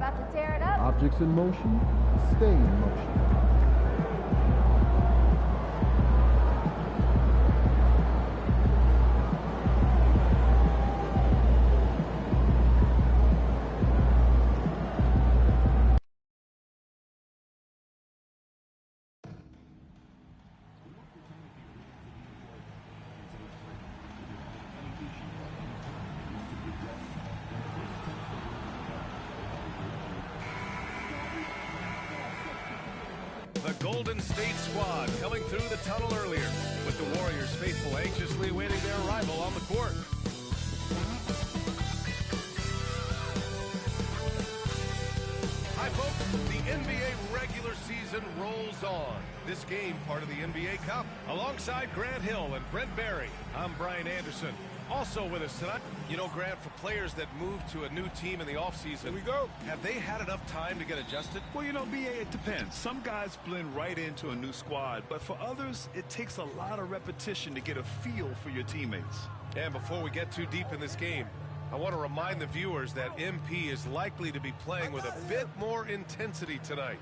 About to tear it up? Objects in motion, stay in motion. The Golden State squad coming through the tunnel earlier, with the Warriors faithful anxiously waiting their arrival on the court. Hi, folks. The NBA regular season rolls on. This game, part of the NBA Cup. Alongside Grant Hill and Brent Barry, I'm Brian Anderson. Also with us tonight, you know, Grant, for players that move to a new team in the offseason, here we go. Have they had enough time to get adjusted? Well, you know, BA, it depends. Some guys blend right into a new squad, but for others, it takes a lot of repetition to get a feel for your teammates. And before we get too deep in this game, I want to remind the viewers that MP is likely to be playing with a bit more intensity tonight.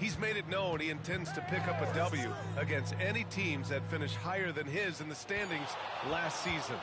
He's made it known he intends to pick up a W against any teams that finish higher than his in the standings last season.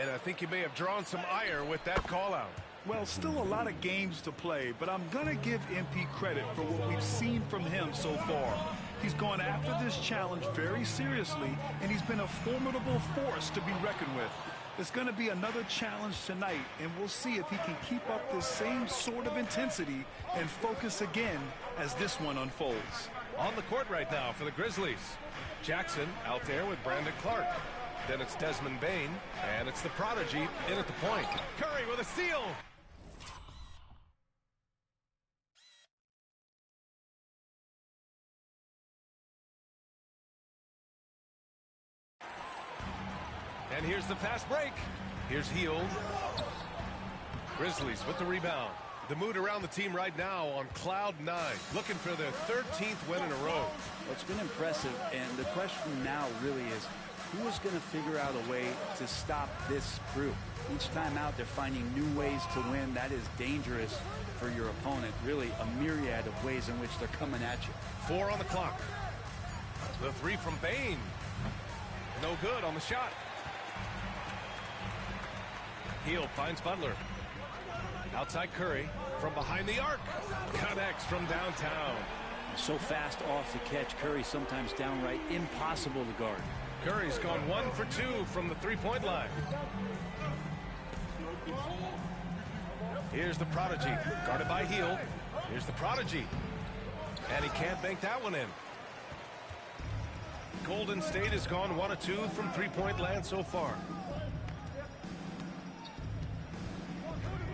And I think you may have drawn some ire with that call-out. Well, still a lot of games to play, but I'm going to give MP credit for what we've seen from him so far. He's gone after this challenge very seriously, and he's been a formidable force to be reckoned with. It's going to be another challenge tonight, and we'll see if he can keep up this same sort of intensity and focus again as this one unfolds. On the court right now for the Grizzlies. Jackson out there with Brandon Clark. Then it's Desmond Bane, and it's the prodigy in at the point. Curry with a steal. And here's the fast break. Here's Hield. Grizzlies with the rebound. The mood around the team right now on cloud 9, looking for their 13th win in a row. Well, it's been impressive, and the question now really is, who is going to figure out a way to stop this crew? Each time out, they're finding new ways to win. That is dangerous for your opponent. Really a myriad of ways in which they're coming at you. 4 on the clock. The three from Bane. No good on the shot. Hield finds Butler. Outside Curry from behind the arc. Connects from downtown. So fast off the catch. Curry sometimes downright impossible to guard. Curry's gone 1 for 2 from the three-point line. Here's the prodigy, guarded by Hield. Here's the prodigy, and he can't bank that one in. Golden State has gone 1 of 2 from three-point land so far.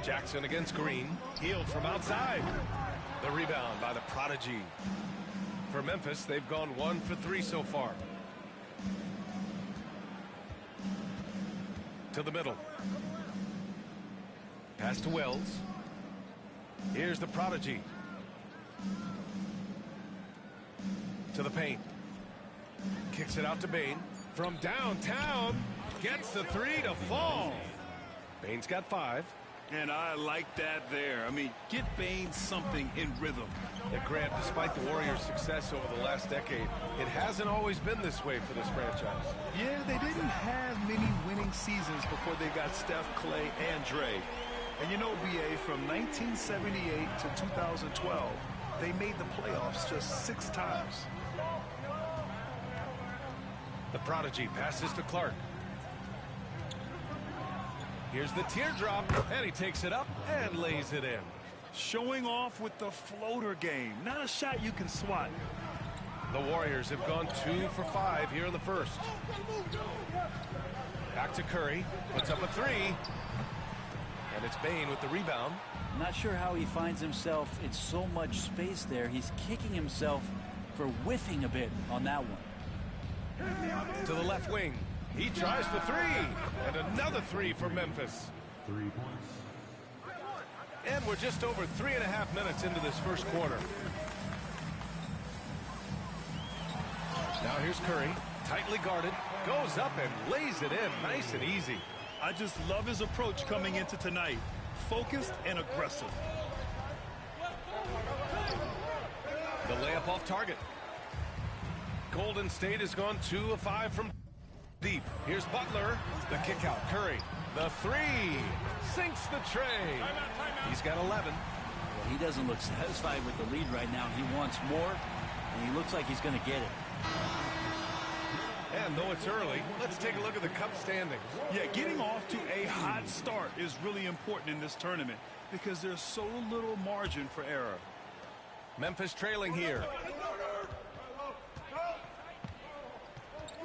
Jackson against Green. Hield from outside. The rebound by the prodigy. For Memphis, they've gone 1 for 3 so far. To the middle. Pass to Wells. Here's the prodigy. To the paint. Kicks it out to Bane. From downtown. Gets the three to fall. Bane's got 5. And I like that there. I mean, get Bane something in rhythm. And Grant, despite the Warriors' success over the last decade, it hasn't always been this way for this franchise. Yeah, they didn't have many winning seasons before they got Steph, Clay, and Dre. And you know, BA, from 1978 to 2012, they made the playoffs just 6 times. The prodigy passes to Clark. Here's the teardrop, and he takes it up and lays it in. Showing off with the floater game. Not a shot you can swat. The Warriors have gone 2 for 5 here in the first. Back to Curry. Puts up a 3. And it's Bane with the rebound. I'm not sure how he finds himself in so much space there. He's kicking himself for whiffing a bit on that one. To the left wing. He tries for 3. And another 3 for Memphis. 3 points. And we're just over 3.5 minutes into this first quarter. Now here's Curry. Tightly guarded. Goes up and lays it in. Nice and easy. I just love his approach coming into tonight. Focused and aggressive. The layup off target. Golden State has gone 2 of 5 from deep. Here's Butler. The kick out. Curry. The three. Sinks the tray. He's got 11. Well, he doesn't look satisfied with the lead right now. He wants more, and he looks like he's going to get it. And though it's early, let's take a look at the Cup standings. Yeah, getting off to a hot start is really important in this tournament because there's so little margin for error. Memphis trailing here.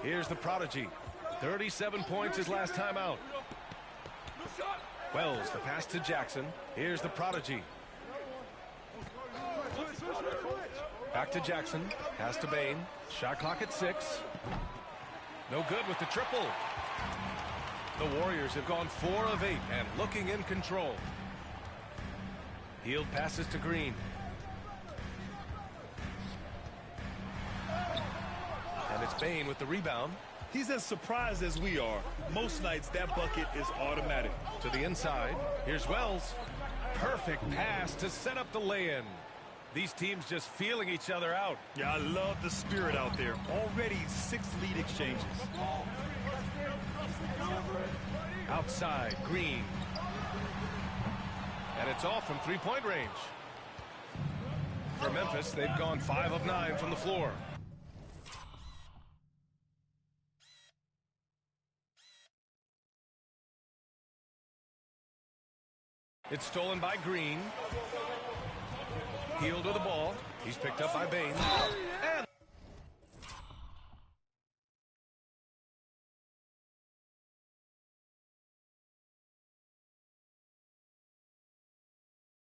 Here's the Prodigy. 37 points his last time out. Wells, the pass to Jackson. Here's the Prodigy. Back to Jackson. Pass to Bain. Shot clock at 6. No good with the triple. The Warriors have gone 4 of 8 and looking in control. Hield passes to Green. And it's Bain with the rebound. He's as surprised as we are. Most nights that bucket is automatic. To the inside. Here's Wells. Perfect pass to set up the lay-in. These teams just feeling each other out. Yeah, I love the spirit out there. Already 6 lead exchanges. Outside, Green. And it's off from three-point range. For Memphis, they've gone 5 of 9 from the floor. It's stolen by Green. Hield with the ball. He's picked up by Bain. And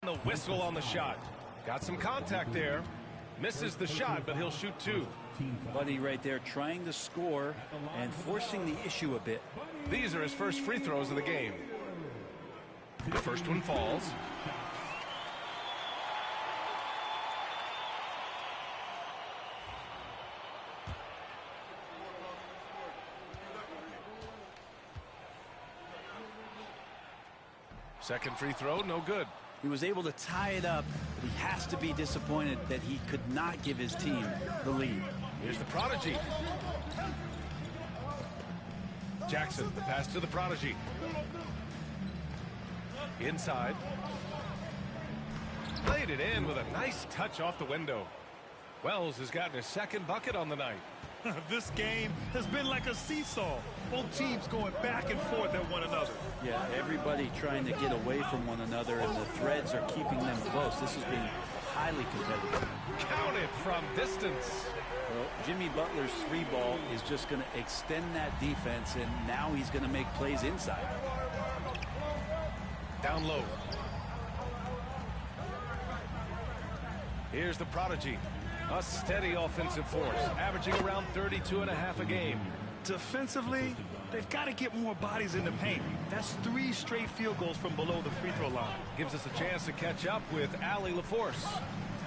the whistle on the shot. Got some contact there. Misses the shot, but he'll shoot 2. Buddy right there trying to score and forcing the issue a bit. These are his first free throws of the game. The first one falls. Second free throw, no good. He was able to tie it up, but he has to be disappointed that he could not give his team the lead. Here's the Prodigy. Jackson, the pass to the Prodigy. Inside. Played it in with a nice touch off the window. Wells has gotten his second bucket on the night. This game has been like a seesaw. Both teams going back and forth at one another. Yeah, everybody trying to get away from one another, and the threads are keeping them close. This has been highly competitive. Count it from distance. Well, Jimmy Butler's 3-ball is just going to extend that defense, and now he's going to make plays inside. Down low. Here's the Prodigy. A steady offensive force, averaging around 32.5 a game. Defensively, they've got to get more bodies in the paint. That's 3 straight field goals from below the free throw line. Gives us a chance to catch up with Allie LaForce.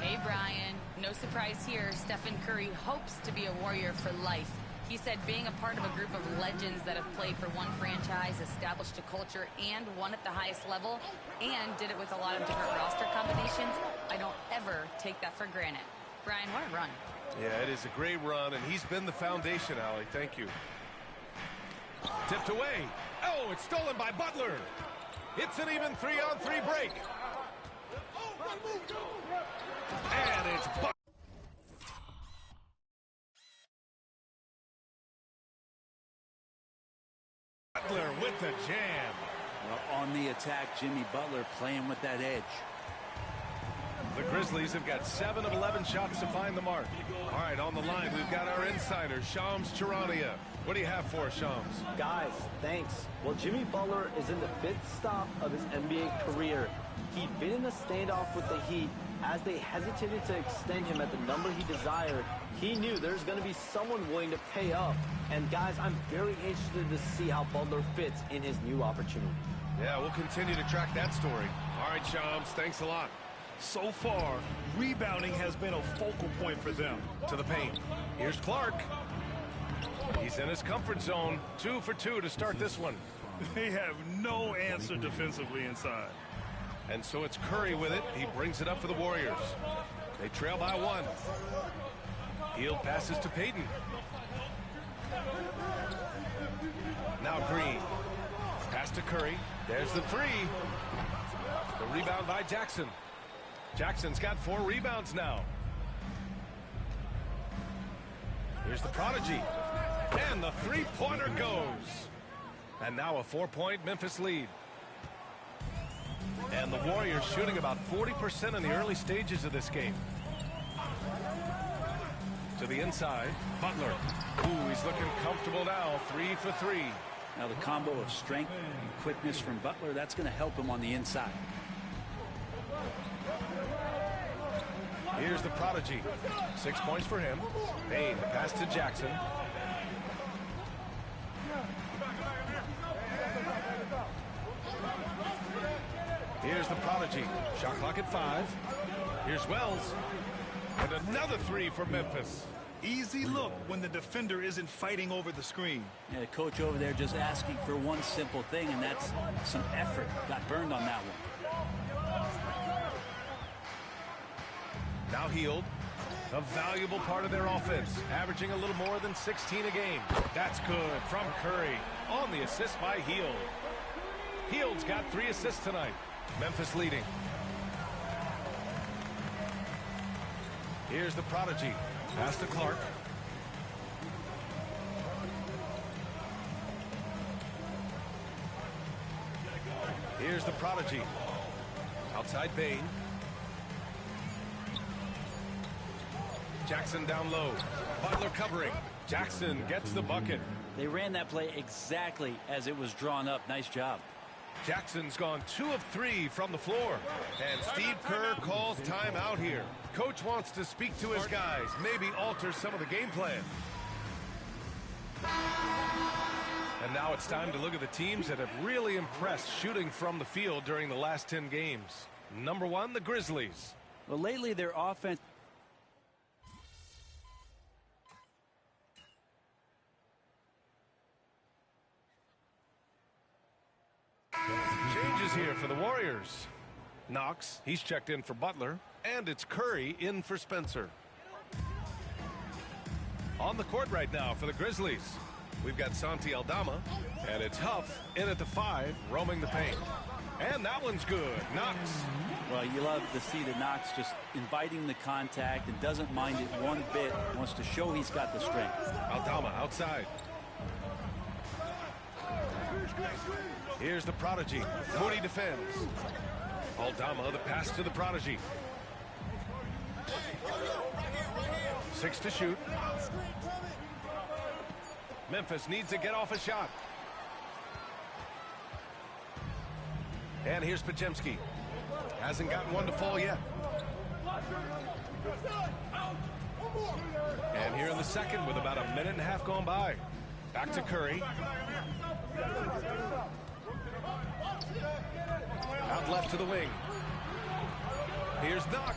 Hey, Brian. No surprise here. Stephen Curry hopes to be a Warrior for life. He said being a part of a group of legends that have played for one franchise, established a culture, and won at the highest level, and did it with a lot of different roster combinations, I don't ever take that for granted. Brian, what a run. Yeah, it is a great run, and he's been the foundation, Allie. Thank you. Tipped away. Oh, it's stolen by Butler. It's an even 3-on-3 break. And it's Butler with the jam. Well, on the attack, Jimmy Butler playing with that edge. The Grizzlies have got 7 of 11 shots to find the mark. All right, on the line, we've got our insider, Shams Charania. What do you have for us, Shams? Guys, thanks. Well, Jimmy Butler is in the 5th stop of his NBA career. He'd been in a standoff with the Heat. As they hesitated to extend him at the number he desired, he knew there's going to be someone willing to pay up. And guys, I'm very interested to see how Butler fits in his new opportunity. Yeah, we'll continue to track that story. All right, Shams, thanks a lot. So far, rebounding has been a focal point for them. To the paint. Here's Clark. He's in his comfort zone. 2 for 2 to start this one. They have no answer defensively inside. And so it's Curry with it. He brings it up for the Warriors. They trail by 1. Hield passes to Payton. Now Green. Pass to Curry. There's the 3. The rebound by Jackson. Jackson's got 4 rebounds now. Here's the prodigy. And the 3-pointer goes. And now a 4-point Memphis lead. And the Warriors shooting about 40% in the early stages of this game. To the inside, Butler. Ooh, he's looking comfortable now. 3 for 3. Now the combo of strength and quickness from Butler, that's going to help him on the inside. Here's the prodigy. 6 points for him. Payne, the pass to Jackson. Here's the prodigy. Shot clock at 5. Here's Wells. And another 3 for Memphis. Easy look when the defender isn't fighting over the screen. Yeah, the coach over there just asking for one simple thing, and that's some effort. Got burned on that one. Now Hield. A valuable part of their offense. Averaging a little more than 16 a game. That's good from Curry. On the assist by Hield. Hield's got 3 assists tonight. Memphis leading. Here's the prodigy. Pass to Clark. Here's the prodigy. Outside Bain. Jackson down low. Butler covering. Jackson gets the bucket. They ran that play exactly as it was drawn up. Nice job. Jackson's gone 2 of 3 from the floor. And Steve Kerr calls timeout here. Coach wants to speak to his guys, maybe alter some of the game plan. And now it's time to look at the teams that have really impressed shooting from the field during the last 10 games. Number 1, the Grizzlies. Well, lately their offense... Changes here for the Warriors. Knox, he's checked in for Butler. And it's Curry in for Spencer. On the court right now for the Grizzlies, we've got Santi Aldama. And it's Huff in at the 5, roaming the paint. And that one's good. Knox. Well, you love to see the Knox just inviting the contact and doesn't mind it one bit. Wants to show he's got the strength. Aldama outside. Here's the prodigy. Moody defends. Aldama, the pass to the prodigy. 6 to shoot. Memphis needs to get off a shot. And here's Podziemski. Hasn't gotten one to fall yet. And here in the second with about a minute and a half gone by. Back to Curry. Out left to the wing. Here's Knox.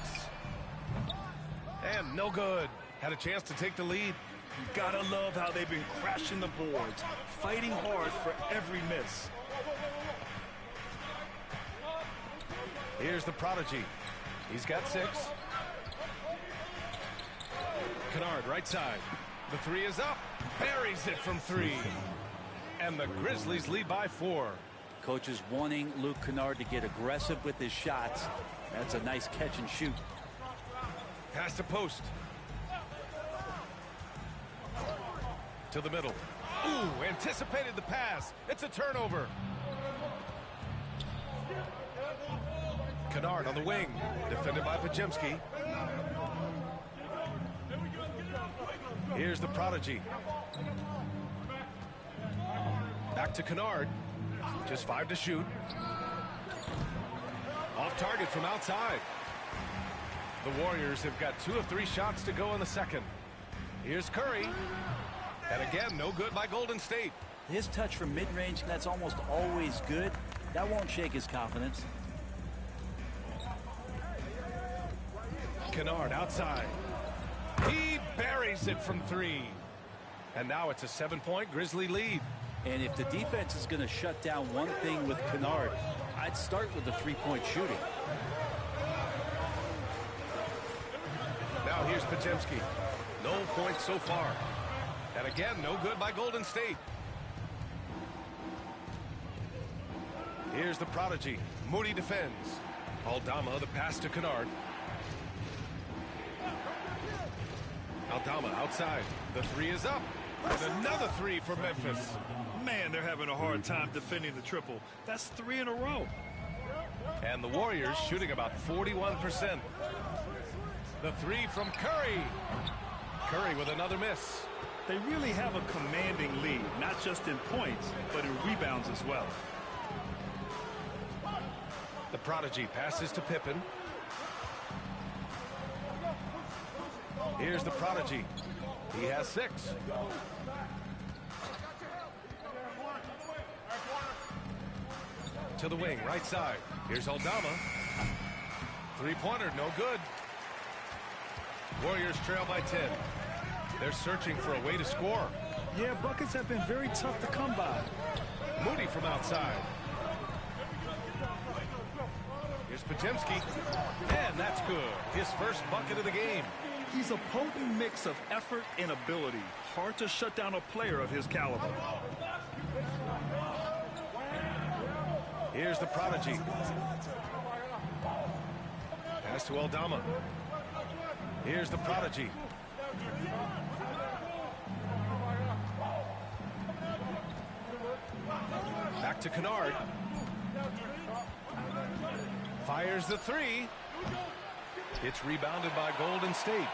And no good. Had a chance to take the lead. You gotta love how they've been crashing the boards, fighting hard for every miss. Here's the prodigy. He's got 6. Kennard right side. The 3 is up. Buries it from 3. And the Grizzlies lead by 4. Coach is wanting Luke Kennard to get aggressive with his shots. That's a nice catch and shoot. Pass to post. To the middle. Ooh, anticipated the pass. It's a turnover. Kennard on the wing. Defended by Podziemski. Here's the prodigy. Back to Kennard. Just 5 to shoot. Off target from outside. The Warriors have got 2 of 3 shots to go in the second. Here's Curry. And again, no good by Golden State. His touch from mid-range, that's almost always good. That won't shake his confidence. Kennard outside. He buries it from 3. And now it's a 7-point Grizzly lead. And if the defense is going to shut down one thing with Kennard, I'd start with the three-point shooting. Now here's Podziemski. No points so far. And again, no good by Golden State. Here's the prodigy. Moody defends. Aldama, the pass to Kennard. Aldama outside. The three is up. And another three for Memphis. Man, they're having a hard time defending the triple. That's 3 in a row. And the Warriors shooting about 41%. The three from Curry. Curry with another miss. They really have a commanding lead, not just in points, but in rebounds as well. The prodigy passes to Pippen. Here's the prodigy. He has 6. To the wing, right side. Here's Aldama. Three-pointer, no good. Warriors trail by 10. They're searching for a way to score. Yeah, buckets have been very tough to come by. Moody from outside. Here's Podziemski. And that's good. His first bucket of the game. He's a potent mix of effort and ability. Hard to shut down a player of his caliber. Here's the prodigy. Pass to Aldama. Here's the prodigy. Back to Kennard. Fires the three. It's rebounded by Golden State.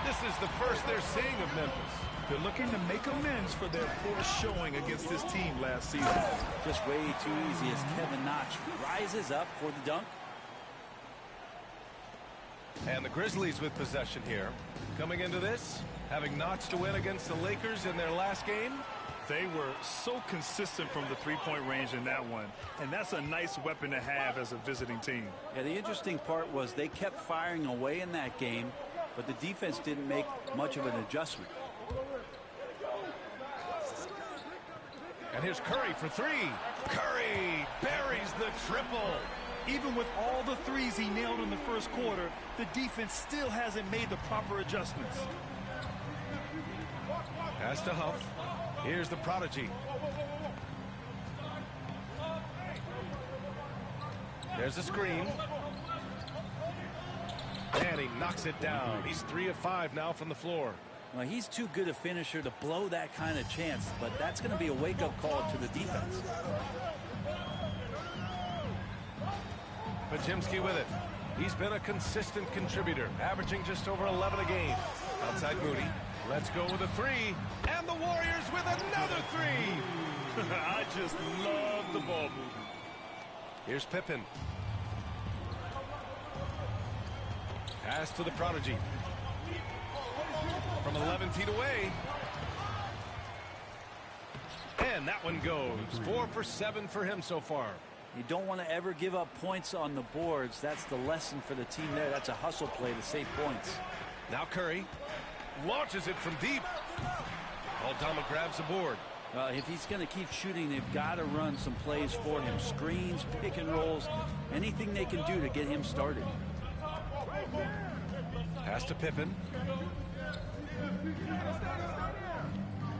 This is the first they're seeing of Memphis. They're looking to make amends for their poor showing against this team last season. Just way too easy as Kevin Notch rises up for the dunk. And the Grizzlies with possession here. Coming into this, having notched a win against the Lakers in their last game. They were so consistent from the three-point range in that one. And that's a nice weapon to have as a visiting team. Yeah, the interesting part was they kept firing away in that game, but the defense didn't make much of an adjustment. And here's Curry for 3. Curry buries the triple. Even with all the threes he nailed in the first quarter, the defense still hasn't made the proper adjustments. Pass to Huff. Here's the prodigy. There's a screen. And he knocks it down. He's 3 of 5 now from the floor. Well, he's too good a finisher to blow that kind of chance, but that's going to be a wake-up call to the defense. Podziemski with it. He's been a consistent contributor, averaging just over 11 a game. Outside Moody. Let's go with a 3. And the Warriors with another 3. I just love the ball movement. Here's Pippen. Pass to the prodigy. From 11 feet away. And that one goes. 4 for 7 for him so far. You don't want to ever give up points on the boards. That's the lesson for the team there. That's a hustle play to save points. Now Curry launches it from deep. Aldama grabs the board. If he's going to keep shooting, they've got to run some plays for him. Screens, pick and rolls, anything they can do to get him started. Pass to Pippen.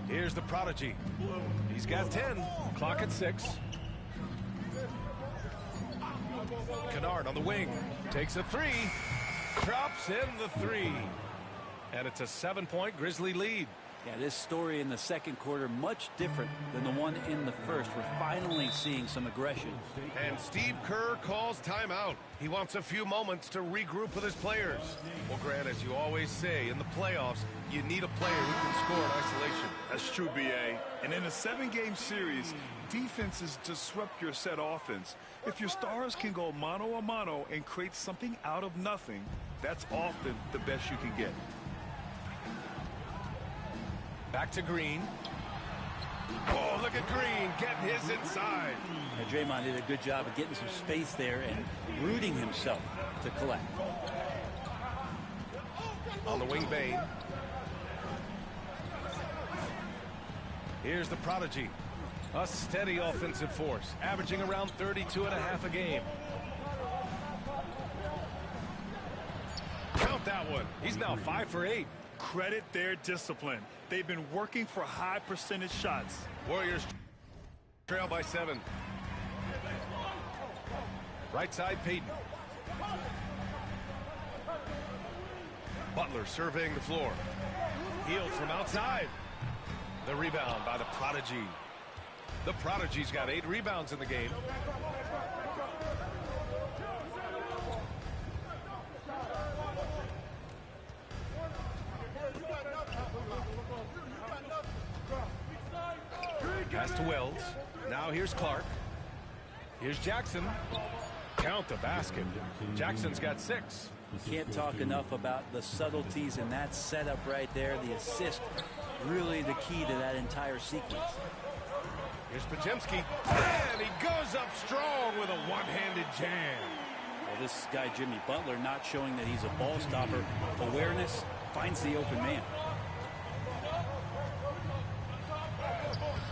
Here's the prodigy. He's got 10. Clock at 6. Kennard on the wing. Takes a 3. Drops in the 3. And it's a 7-point Grizzly lead. Yeah, this story in the second quarter much different than the one in the first. We're finally seeing some aggression. And Steve Kerr calls timeout. He wants a few moments to regroup with his players. Well, Grant, as you always say, in the playoffs, you need a player who can score in isolation. That's true, B.A. And in a 7-game series, defenses disrupt your set offense. If your stars can go mano-a-mano and create something out of nothing, that's often the best you can get. Back to Green. Oh, look at Green getting his inside. And Draymond did a good job of getting some space there and rooting himself to collect. On the wing, Bain. Here's the prodigy. A steady offensive force, averaging around 32.5 a game. Count that one. He's now 5 for 8. Credit their discipline. They've been working for high percentage shots. Warriors trail by 7. Right side, Payton. Butler surveying the floor. Healed from outside. The rebound by the Prodigy. The Prodigy's got 8 rebounds in the game. Pass to Wells. Now here's Clark. Here's Jackson. Count the basket. Jackson's got 6. Can't talk enough about the subtleties in that setup right there. The assist, really the key to that entire sequence. Here's Podziemski. And he goes up strong with a one-handed jam. Well, this guy, Jimmy Butler, not showing that he's a ball stopper. Awareness, finds the open man.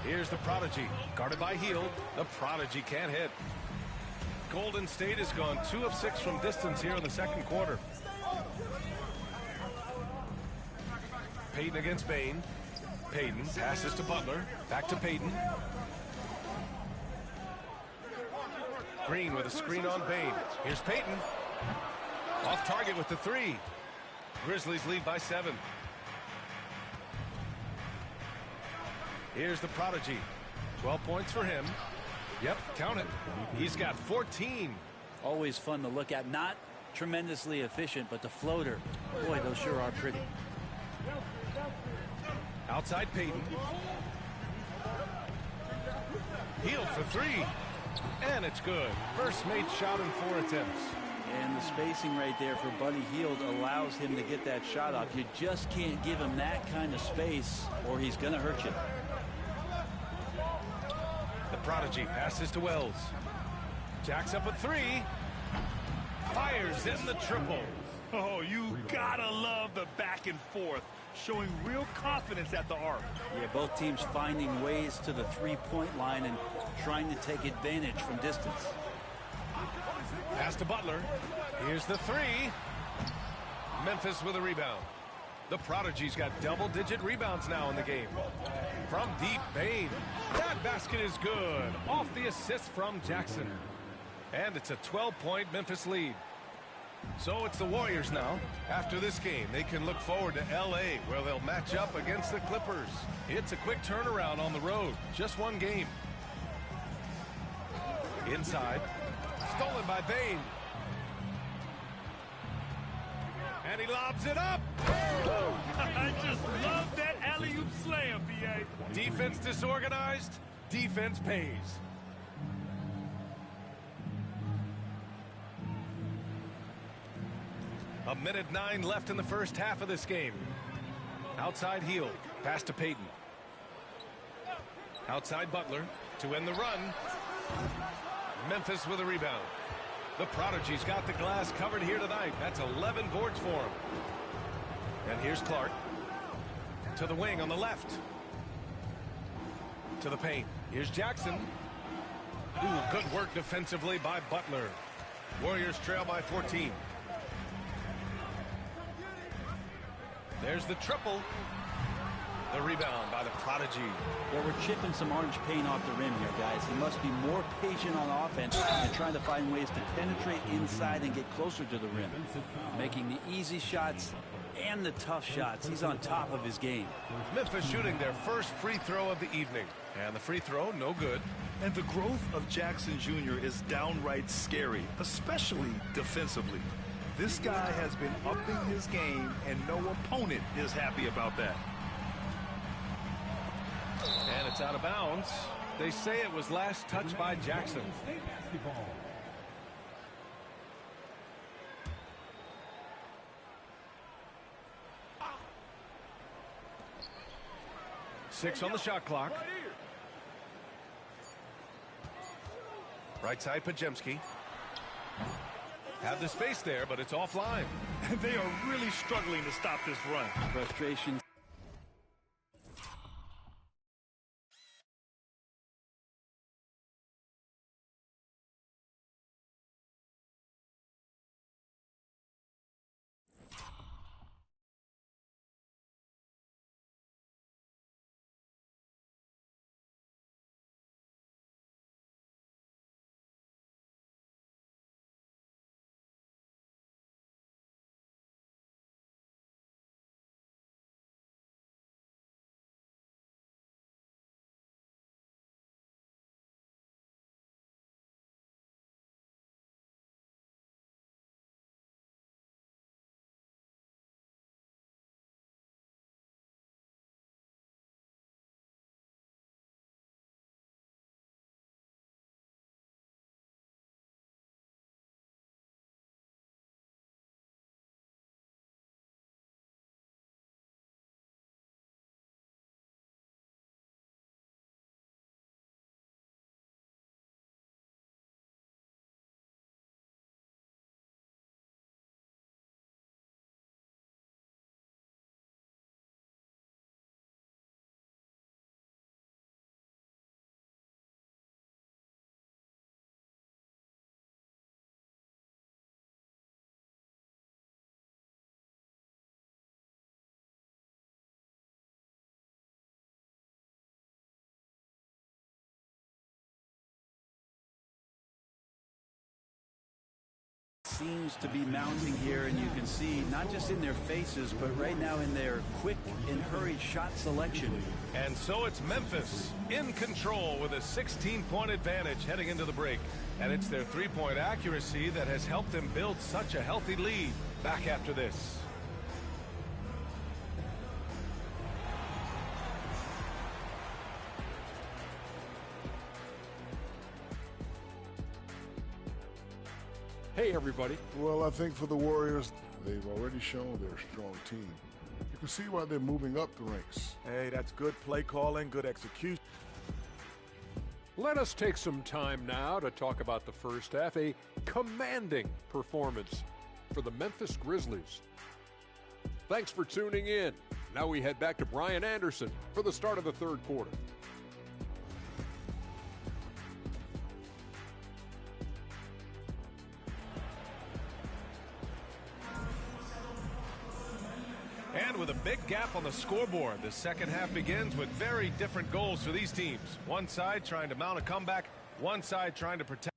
Here's the Prodigy. Guarded by Hield. The Prodigy can't hit. Golden State has gone 2 of 6 from distance here in the second quarter. Payton against Bane. Payton passes to Butler. Back to Payton. Green with a screen on Bane. Here's Payton. Off target with the 3. Grizzlies lead by 7. Here's the Prodigy. 12 points for him. Yep, count it. He's got 14. Always fun to look at. Not tremendously efficient, but the floater, boy, those sure are pretty. Outside Payton. Hield for 3. And it's good. First made shot in 4 attempts. And the spacing right there for Buddy Hield allows him to get that shot off. You just can't give him that kind of space or he's going to hurt you. The Prodigy passes to Wells. Jacks up a 3. Fires in the triple. Oh, you gotta love the back and forth, showing real confidence at the arc. Yeah, both teams finding ways to the three-point line and trying to take advantage from distance. Pass to Butler. Here's the 3. Memphis with a rebound. The Prodigy's got double-digit rebounds now in the game. From deep, Bane. That basket is good. Off the assist from Jackson. And it's a 12-point Memphis lead. So it's the Warriors now. After this game, they can look forward to L.A., where they'll match up against the Clippers. It's a quick turnaround on the road. Just one game. Inside. Stolen by Bane. And he lobs it up. I just love that alley-oop slam, B.A. Defense disorganized. Defense pays. A minute 9 left in the first half of this game. Outside Hield. Pass to Payton. Outside Butler to end the run. Memphis with a rebound. The Prodigy's got the glass covered here tonight. That's 11 boards for him. And here's Clark. To the wing on the left. To the paint. Here's Jackson. Ooh, good work defensively by Butler. Warriors trail by 14. There's the triple. The rebound by the Prodigy. Well, we're chipping some orange paint off the rim here, guys. He must be more patient on offense and trying to find ways to penetrate inside and get closer to the rim. Making the easy shots and the tough shots. He's on top of his game. Memphis shooting their first free throw of the evening. And the free throw, no good. And the growth of Jackson Jr. is downright scary, especially defensively. This guy has been upping his game, and no opponent is happy about that. And it's out of bounds. They say it was last touched by Jackson. Six on the shot clock. Right side, Podziemski. Have the space there, but it's offline. They are really struggling to stop this run. Frustration seems to be mounting here, and you can see not just in their faces, but right now in their quick and hurried shot selection. And so it's Memphis in control with a 16-point advantage heading into the break. And it's their three-point accuracy that has helped them build such a healthy lead. Back after this. Hey, everybody. Well, I think for the Warriors, they've already shown they're a strong team. You can see why they're moving up the ranks. Hey, that's good play calling, good execution. Let us take some time now to talk about the first half. A commanding performance for the Memphis Grizzlies. Thanks for tuning in. Now we head back to Brian Anderson for the start of the third quarter. And with a big gap on the scoreboard, the second half begins with very different goals for these teams. One side trying to mount a comeback, one side trying to protect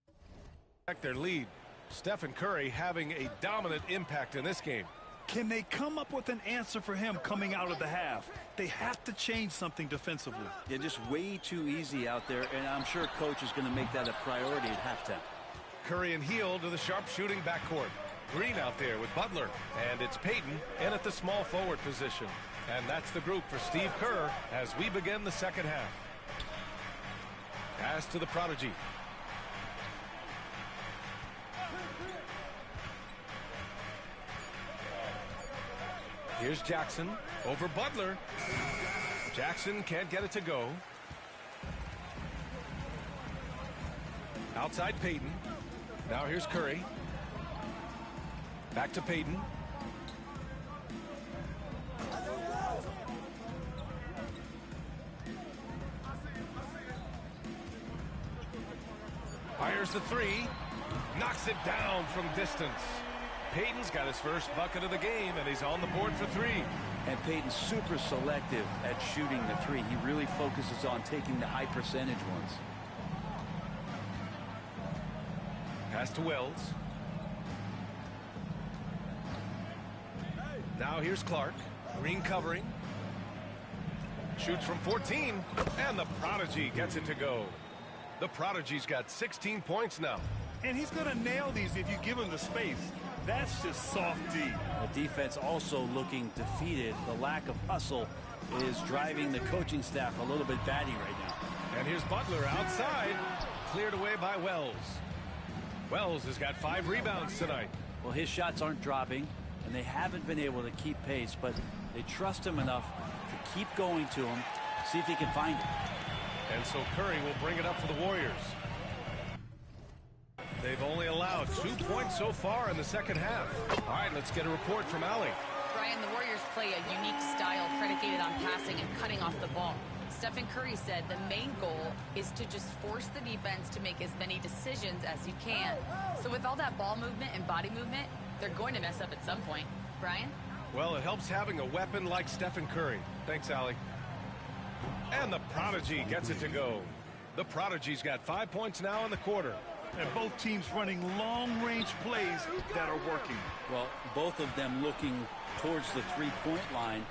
their lead. Stephen Curry having a dominant impact in this game. Can they come up with an answer for him coming out of the half? They have to change something defensively. They're just way too easy out there, and I'm sure coach is going to make that a priority at halftime. Curry and Heel to the sharpshooting backcourt. Green out there with Butler, and it's Payton in at the small forward position. And that's the group for Steve Kerr as we begin the second half. Pass to the prodigy. Here's Jackson over Butler. Jackson can't get it to go. Outside Payton. Now here's Curry. Back to Payton. Fires the three. Knocks it down from distance. Payton's got his first bucket of the game, and he's on the board for three. And Payton's super selective at shooting the three. He really focuses on taking the high percentage ones. Pass to Wells. Now here's Clark. Green covering. Shoots from 14. And the prodigy gets it to go. The prodigy's got 16 points now. And he's going to nail these if you give him the space. That's just soft D. The defense also looking defeated. The lack of hustle is driving the coaching staff a little bit batty right now. And here's Butler outside. Cleared away by Wells. Wells has got 5 rebounds tonight. Well, his shots aren't dropping, and they haven't been able to keep pace, but they trust him enough to keep going to him, see if he can find it. And so Curry will bring it up for the Warriors. They've only allowed 2 points so far in the second half. All right, let's get a report from Allie. Brian, the Warriors play a unique style predicated on passing and cutting off the ball. Stephen Curry said the main goal is to just force the defense to make as many decisions as you can. So with all that ball movement and body movement, they're going to mess up at some point. Brian? Well, it helps having a weapon like Stephen Curry. Thanks, Allie. And the prodigy gets it to go. The prodigy's got 5 points now in the quarter. And both teams running long-range plays that are working. Well, both of them looking towards the three-point line,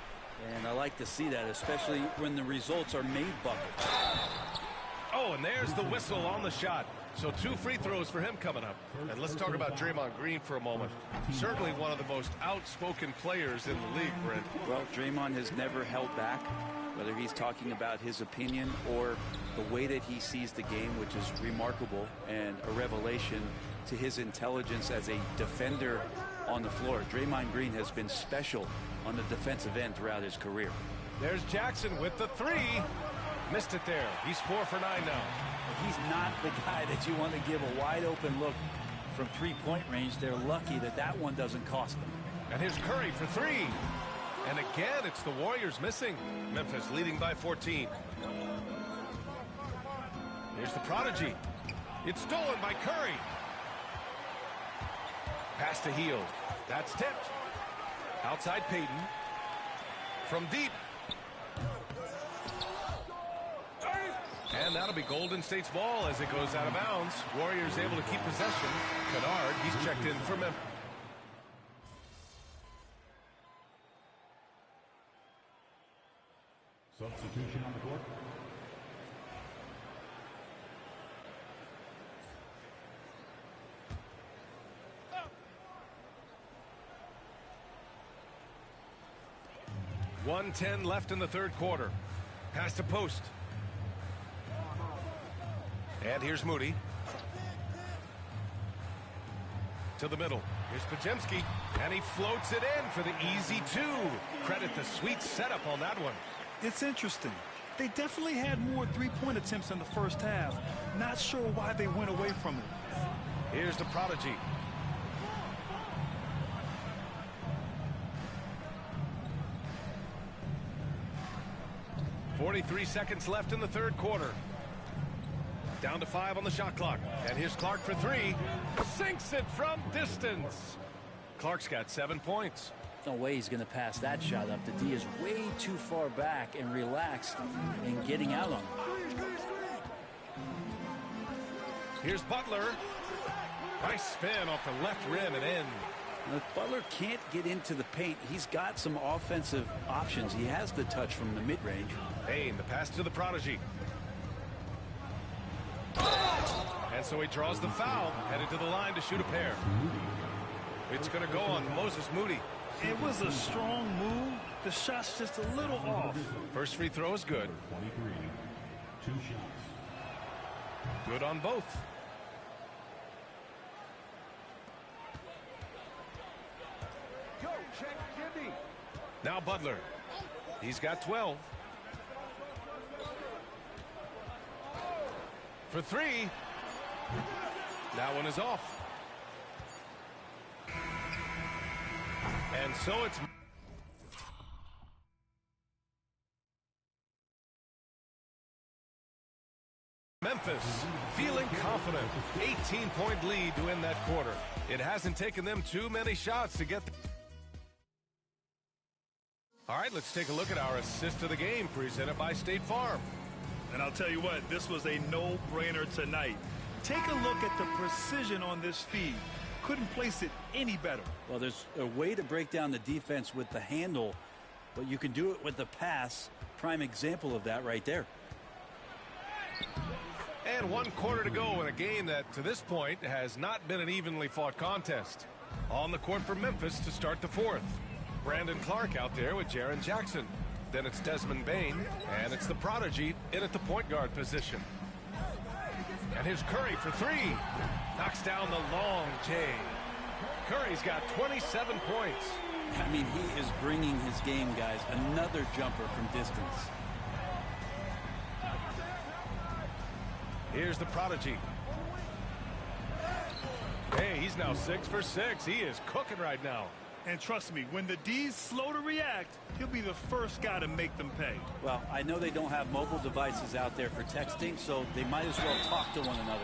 and I like to see that, especially when the results are made buckets. Oh, and there's the whistle on the shot. So 2 free throws for him coming up. And let's talk about Draymond Green for a moment. Certainly one of the most outspoken players in the league, Brent. Well, Draymond has never held back, whether he's talking about his opinion or the way that he sees the game, which is remarkable and a revelation to his intelligence as a defender on the floor. Draymond Green has been special on the defensive end throughout his career. There's Jackson with the 3. Missed it there. He's 4 for 9 now. He's not the guy that you want to give a wide open look from three-point range. They're lucky that that one doesn't cost them. And here's Curry for 3. And again, it's the Warriors missing. Memphis leading by 14. Here's the prodigy. It's stolen by Curry. Pass to Heel. That's tipped. Outside Payton. From deep. And that'll be Golden State's ball as it goes out of bounds. Warriors able to keep possession. Kennard, he's checked in for Memphis. Substitution on the court. .110 left in the third quarter. Pass to post. And here's Moody. To the middle. Here's Podziemski. And he floats it in for the easy two. Credit the sweet setup on that one. It's interesting. They definitely had more three-point attempts in the first half. Not sure why they went away from it. Here's the prodigy. .43 seconds left in the third quarter. Down to 5 on the shot clock. And here's Clark for 3. Sinks it from distance. Clark's got 7 points. No way he's going to pass that shot up. The D is way too far back and relaxed in getting out on him. Here's Butler. Nice spin off the left rim and in. If Butler can't get into the paint, he's got some offensive options. He has the touch from the mid-range. Payne, the pass to the prodigy. And so he draws the foul, headed to the line to shoot a pair. It's going to go on Moses Moody. It was a strong move. The shot's just a little off. First free throw is good. 23. 2 shots. Good on both. Go, check Jimmy. Now Butler. He's got 12. For 3. That one is off. And so it's Memphis feeling confident. 18-point lead to win that quarter. It hasn't taken them too many shots to get All right, let's take a look at our assist of the game presented by State Farm. And I'll tell you what, this was a no-brainer tonight. Take a look at the precision on this feed. Couldn't place it any better. Well, there's a way to break down the defense with the handle, but you can do it with the pass. Prime example of that right there. And 1 quarter to go in a game that, to this point, has not been an evenly fought contest. On the court for Memphis to start the fourth. Brandon Clark out there with Jaren Jackson. Then it's Desmond Bain, and it's the prodigy in at the point guard position. And here's Curry for 3. Knocks down the long J. Curry's got 27 points. I mean, he is bringing his game, guys. Another jumper from distance. Here's the prodigy. Hey, he's now 6 for 6. He is cooking right now. And trust me, when the D's slow to react, he'll be the first guy to make them pay. Well, I know they don't have mobile devices out there for texting, so they might as well talk to one another.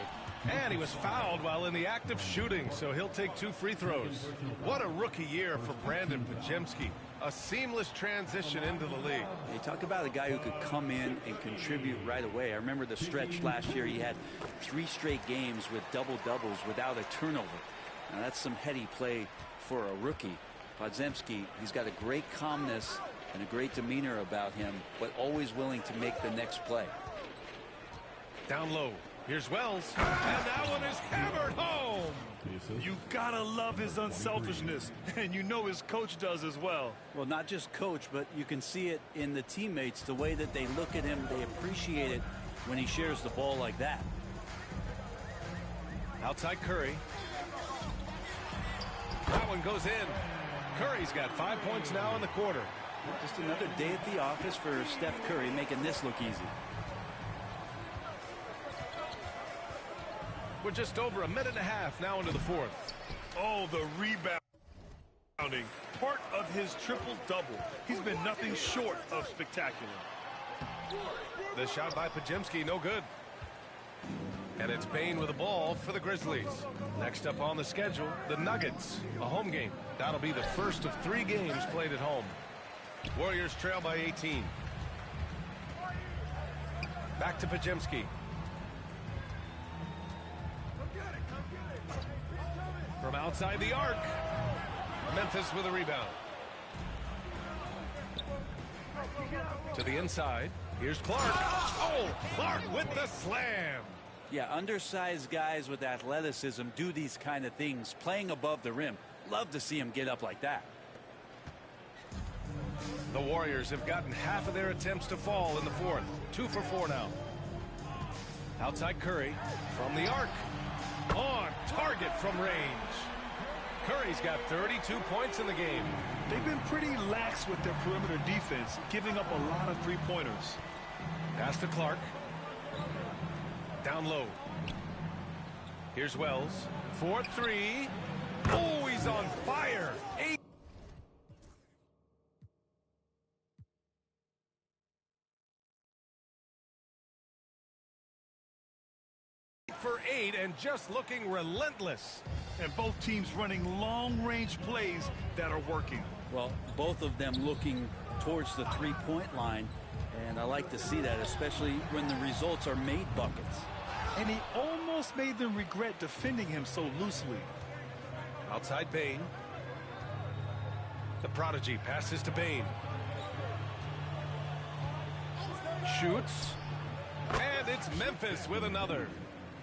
And he was fouled while in the act of shooting, so he'll take 2 free throws. What a rookie year for Brandon Podziemski. A seamless transition into the league. You talk about a guy who could come in and contribute right away. I remember the stretch last year. He had 3 straight games with double-doubles without a turnover. Now, that's some heady play for a rookie. Podziemski, he's got a great calmness and a great demeanor about him, but always willing to make the next play. Down low. Here's Wells. And that one is hammered home. You gotta love his unselfishness, and you know his coach does as well. Well, not just coach, but you can see it in the teammates, the way that they look at him. They appreciate it when he shares the ball like that. Outside Curry. That one goes in. Curry's got 5 points now in the quarter. Just another day at the office for Steph Curry, making this look easy. We're just over a minute and a half now into the fourth. Oh, the rebounding. Part of his triple-double. He's been nothing short of spectacular. The shot by Podziemski, no good. And it's Bain with the ball for the Grizzlies. Next up on the schedule, the Nuggets, a home game. That'll be the first of 3 games played at home. Warriors trail by 18. Back to Pajemski. From outside the arc. Memphis with a rebound. To the inside. Here's Clark. Oh, Clark with the slam. Yeah, undersized guys with athleticism do these kind of things, playing above the rim. Love to see him get up like that. The Warriors have gotten half of their attempts to fall in the fourth. 2 for 4 now. Outside Curry from the arc. On target from range. Curry's got 32 points in the game. They've been pretty lax with their perimeter defense, giving up a lot of three-pointers. Pass to Clark. Down low. Here's Wells. 4-3. Oh, he's on fire. 8 for 8 and just looking relentless. And both teams running long-range plays that are working. Well, both of them looking towards the three-point line, and I like to see that, especially when the results are made buckets. And he almost made them regret defending him so loosely. Outside Bain. The prodigy passes to Bain. Shoots. And it's Memphis with another.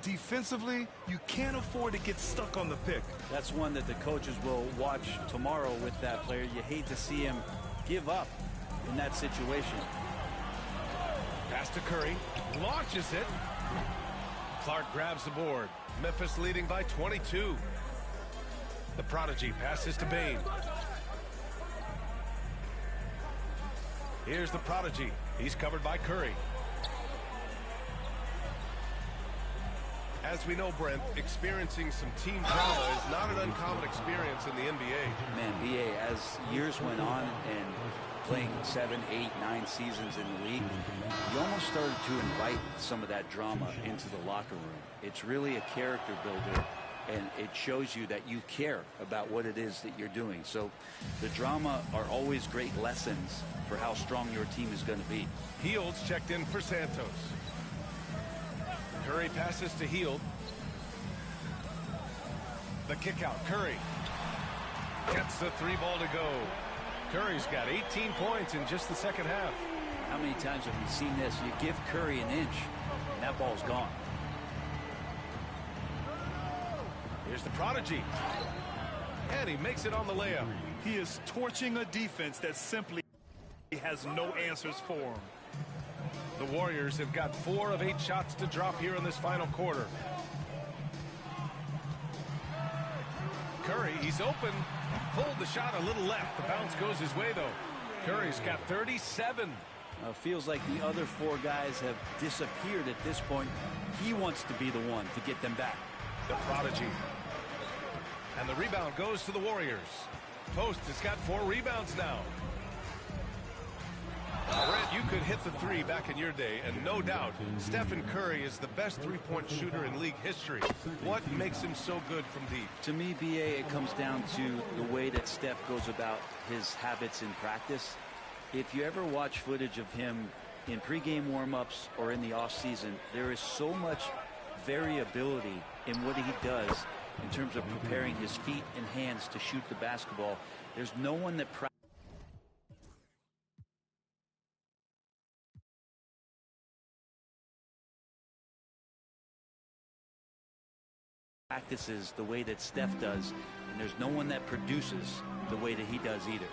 Defensively, you can't afford to get stuck on the pick. That's one that the coaches will watch tomorrow with that player. You hate to see him give up in that situation. Pass to Curry. Launches it. Clark grabs the board. Memphis leading by 22. The prodigy passes to Bain. Here's the prodigy. He's covered by Curry. As we know, Brent, experiencing some team drama is not an uncommon experience in the NBA. Man, BA, as years went on and playing 7, 8, 9 seasons in the league, you almost started to invite some of that drama into the locker room. It's really a character builder, and it shows you that you care about what it is that you're doing. So the drama are always great lessons for how strong your team is going to be. Hields checked in for Santos. Curry passes to Hield. The kick out. Curry gets the 3-ball to go. Curry's got 18 points in just the second half. How many times have we seen this? You give Curry an inch, and that ball's gone. Here's the prodigy. And he makes it on the layup. He is torching a defense that simply has no answers for him. The Warriors have got 4 of 8 shots to drop here in this final quarter. Curry, he's open. Pulled the shot a little left. The bounce goes his way, though. Curry's got 37. Feels like the other 4 guys have disappeared at this point. He wants to be the one to get them back. The prodigy. And the rebound goes to the Warriors. Post has got 4 rebounds now. Brent, you could hit the 3 back in your day, and no doubt, Stephen Curry is the best three-point shooter in league history. What makes him so good from deep? To me, BA, it comes down to the way that Steph goes about his habits in practice. If you ever watch footage of him in pregame warm-ups or in the off-season, there is so much variability in what he does in terms of preparing his feet and hands to shoot the basketball. There's no one that practices the way that Steph does, and there's no one that produces the way that he does either.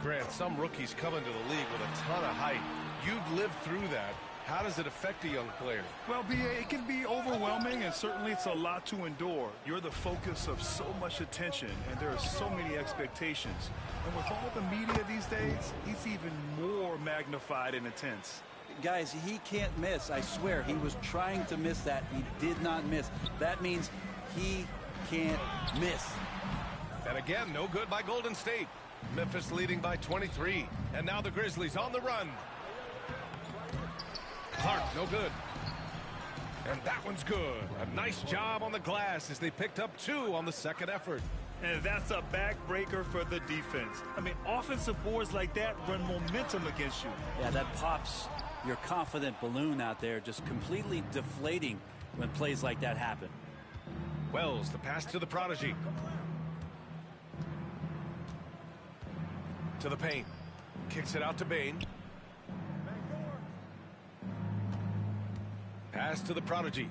Grant, some rookies come into the league with a ton of height. You've lived through that. How does it affect a young player? Well, BA, it can be overwhelming, and certainly it's a lot to endure. You're the focus of so much attention, and there are so many expectations. And with all the media these days, it's even more magnified and intense. Guys, he can't miss. I swear, he was trying to miss that. He did not miss. That means he can't miss. And again, no good by Golden State. Memphis leading by 23. And now the Grizzlies on the run. Clark, no good. And that one's good. A nice job on the glass as they picked up 2 on the second effort. And that's a backbreaker for the defense. I mean, offensive boards like that run momentum against you. Yeah, that pops your confident balloon out there, just completely deflating when plays like that happen. Wells, the pass to the prodigy. To the paint. Kicks it out to Bain. Pass to the prodigy.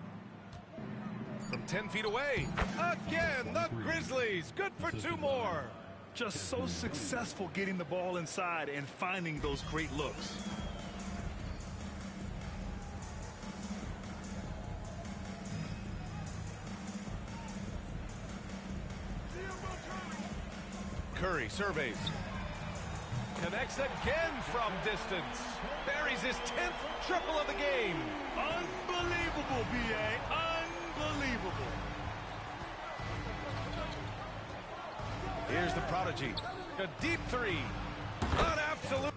From 10 feet away. Again, the Grizzlies. Good for 2 more. Just so successful getting the ball inside and finding those great looks. Curry surveys. Connects again from distance. Buries his 10th triple of the game. Unbelievable, B.A. Unbelievable. Here's the prodigy. A deep 3. An absolute.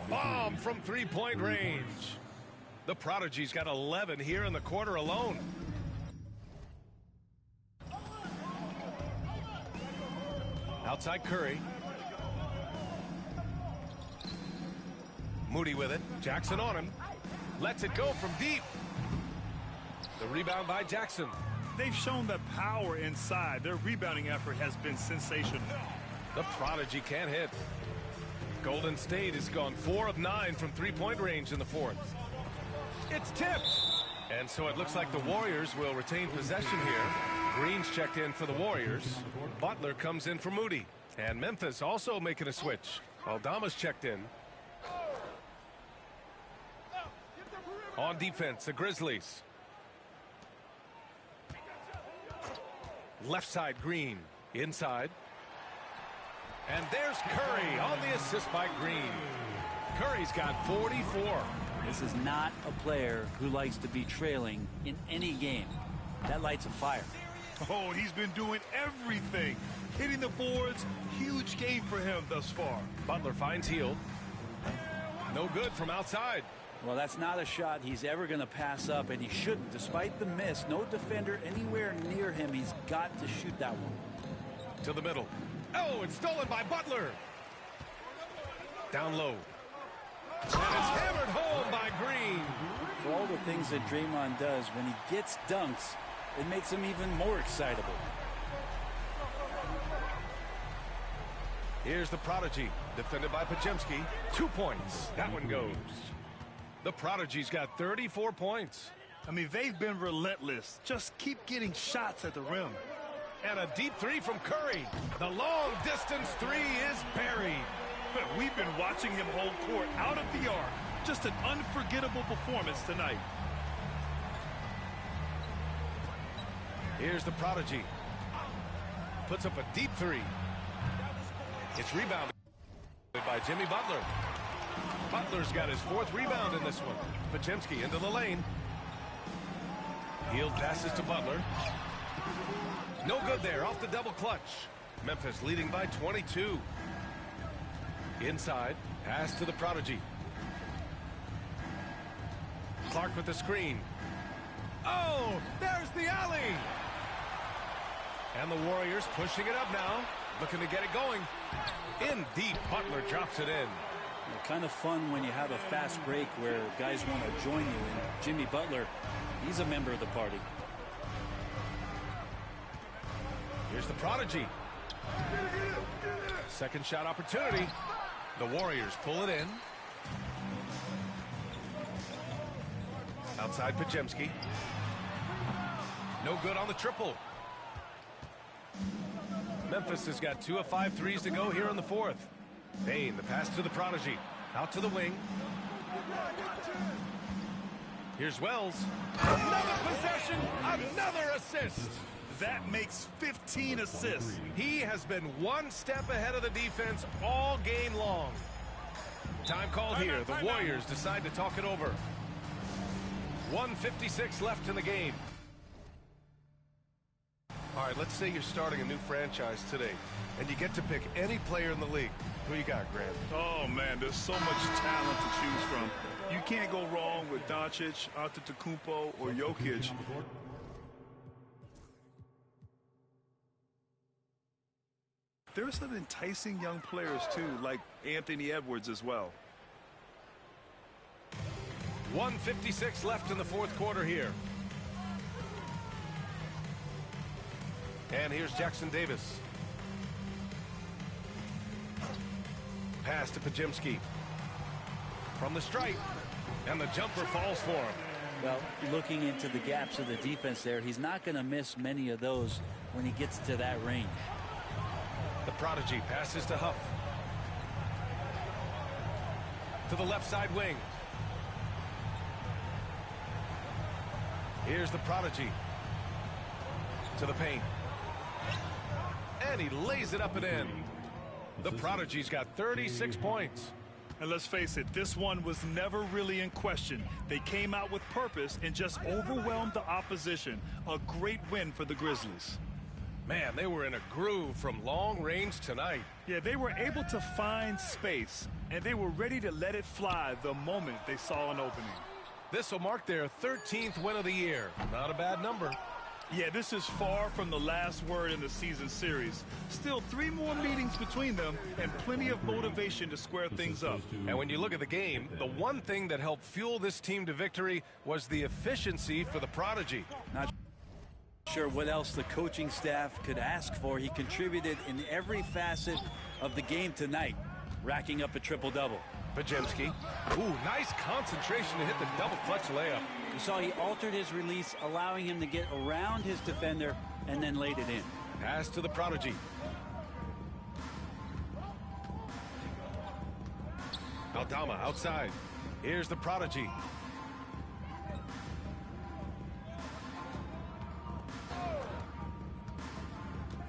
Bomb from 3-point range. The prodigy's got 11 here in the quarter alone. Outside Curry. Moody with it. Jackson on him. Lets it go from deep. The rebound by Jackson. They've shown the power inside. Their rebounding effort has been sensational. The prodigy can't hit. Golden State has gone 4 of 9 from 3-point range in the 4th. It's tipped. And so it looks like the Warriors will retain possession here. Green's checked in for the Warriors. Butler comes in for Moody. And Memphis also making a switch. Aldama's checked in. On defense, the Grizzlies. Left side, Green. Inside. And there's Curry on the assist by Green. Curry's got 44. This is not a player who likes to be trailing in any game. That lights a fire. Oh, he's been doing everything. Hitting the boards, huge game for him thus far. Butler finds Hield. No good from outside. Well, that's not a shot he's ever going to pass up, and he shouldn't. Despite the miss, no defender anywhere near him. He's got to shoot that one. To the middle. Oh, it's stolen by Butler. Down low. And it's hammered home by Green. For all the things that Draymond does, when he gets dunks, it makes him even more excitable. Here's the prodigy, defended by Pajemski. 2 points. That one goes. The prodigy's got 34 points. I mean, they've been relentless. Just keep getting shots at the rim. And a deep 3 from Curry. The long distance 3 is buried. We've been watching him hold court out of the arc. Just an unforgettable performance tonight. Here's the prodigy. Puts up a deep 3. It's rebounded by Jimmy Butler. Butler's got his 4th rebound in this one. Pajemski into the lane. Hield passes to Butler. No good there, off the double clutch. Memphis leading by 22. Inside, pass to the prodigy. Clark with the screen. Oh, there's the alley. And the Warriors pushing it up now, looking to get it going. In deep, Butler drops it in. Kind of fun when you have a fast break where guys want to join you. And Jimmy Butler, he's a member of the party. Here's the prodigy. Second shot opportunity. The Warriors pull it in. Outside Pajemski. No good on the triple. Memphis has got 2 of 5 threes to go here in the fourth. Payne, the pass to the prodigy. Out to the wing. Here's Wells. Another possession, another assist. That makes 15 assists. He has been one step ahead of the defense all game long. Time called here. The Warriors decide to talk it over. 1:56 left in the game. All right, let's say you're starting a new franchise today, and you get to pick any player in the league. Who you got, Grant? Oh, man, there's so much talent to choose from. You can't go wrong with Doncic, Antetokounmpo, or Jokic. There are some enticing young players, too, like Anthony Edwards as well. 1:56 left in the fourth quarter here. And here's Jackson Davis. Pass to Pajemski. From the stripe. And the jumper falls for him. Well, looking into the gaps of the defense there, he's not going to miss many of those when he gets to that range. The prodigy passes to Huff. To the left side wing. Here's the prodigy. To the paint. And he lays it up and in. The prodigy's got 36 points. And let's face it, this one was never really in question. They came out with purpose and just overwhelmed the opposition. A great win for the Grizzlies. Man, they were in a groove from long range tonight. Yeah, they were able to find space, and they were ready to let it fly the moment they saw an opening. This will mark their 13th win of the year. Not a bad number. Yeah, this is far from the last word in the season series. Still 3 more meetings between them and plenty of motivation to square things up. And when you look at the game, the one thing that helped fuel this team to victory was the efficiency for the prodigy. Not sure what else the coaching staff could ask for. He contributed in every facet of the game tonight, racking up a triple-double. Pajemski. Ooh, nice concentration to hit the double clutch layup. You saw he altered his release, allowing him to get around his defender and then laid it in. Pass to the prodigy. Aldama outside. Here's the prodigy.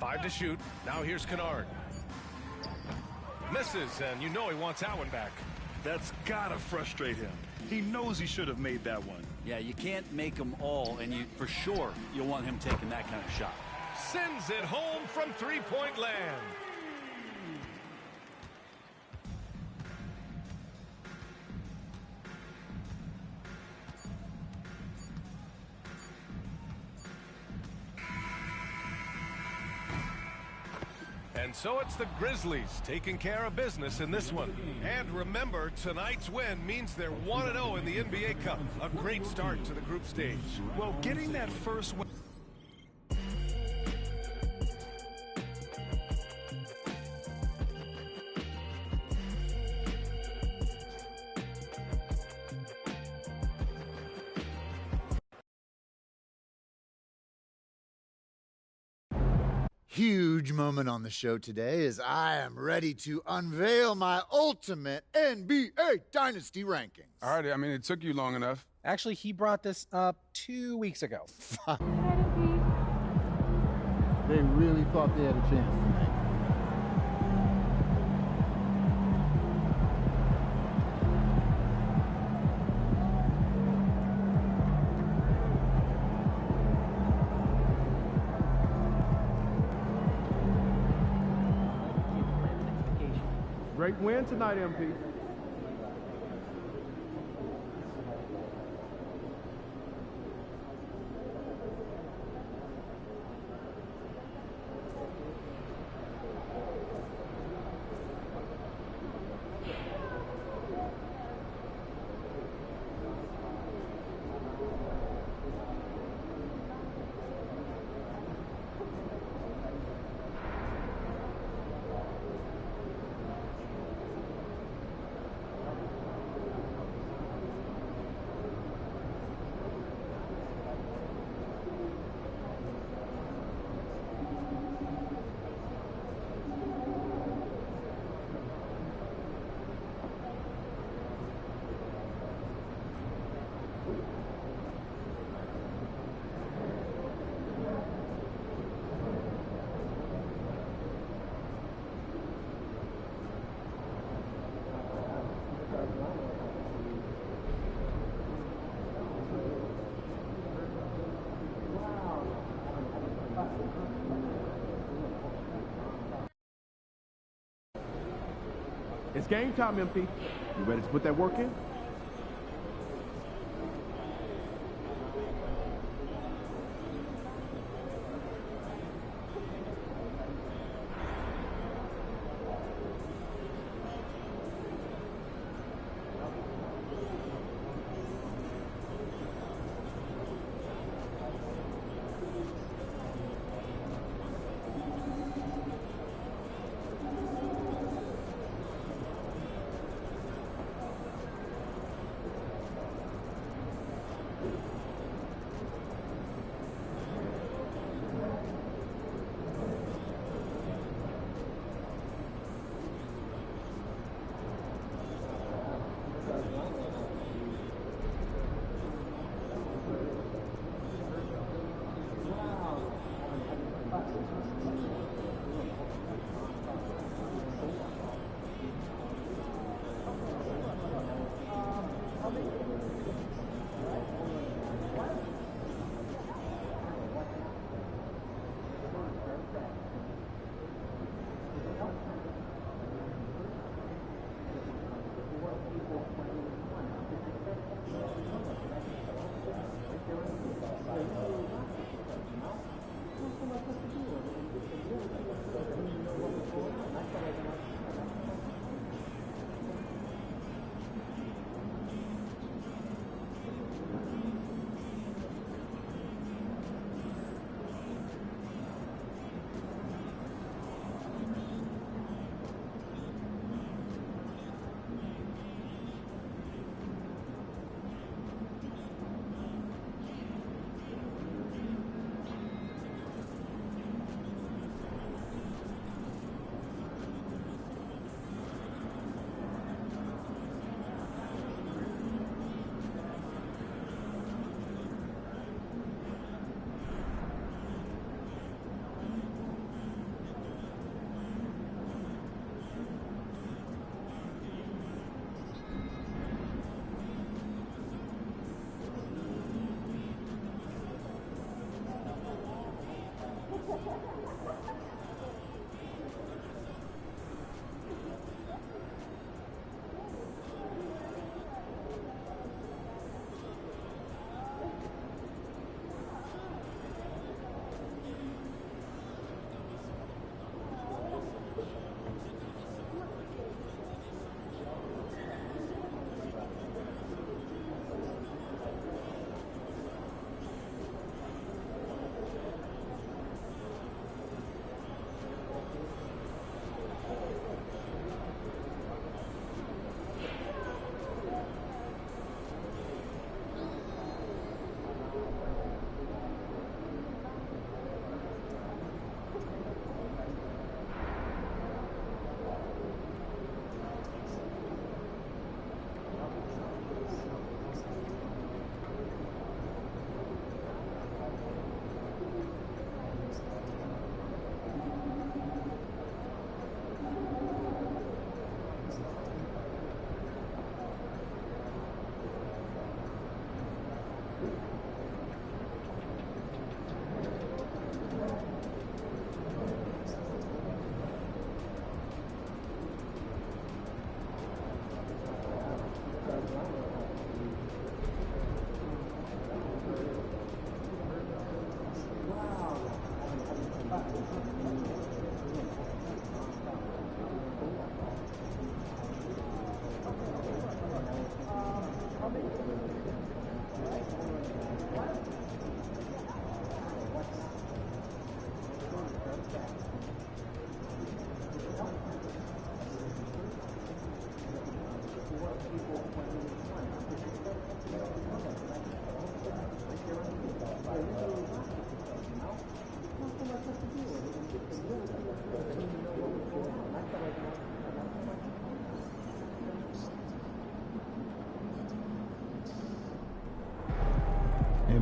Five to shoot. Now here's Kennard. Misses, and you know he wants that one back. That's gotta frustrate him. He knows he should have made that one. Yeah, you can't make them all, and for sure you'll want him taking that kind of shot. Sends it home from three-point land. And so it's the Grizzlies taking care of business in this one. And remember, tonight's win means they're 1-0 in the NBA Cup. A great start to the group stage. Well, getting that first win. Huge moment on the show today as I am ready to unveil my ultimate NBA Dynasty rankings. All right, I mean, it took you long enough. Actually, he brought this up 2 weeks ago. They really thought they had a chance tonight. Great win tonight, MP. It's game time, MP. You ready to put that work in?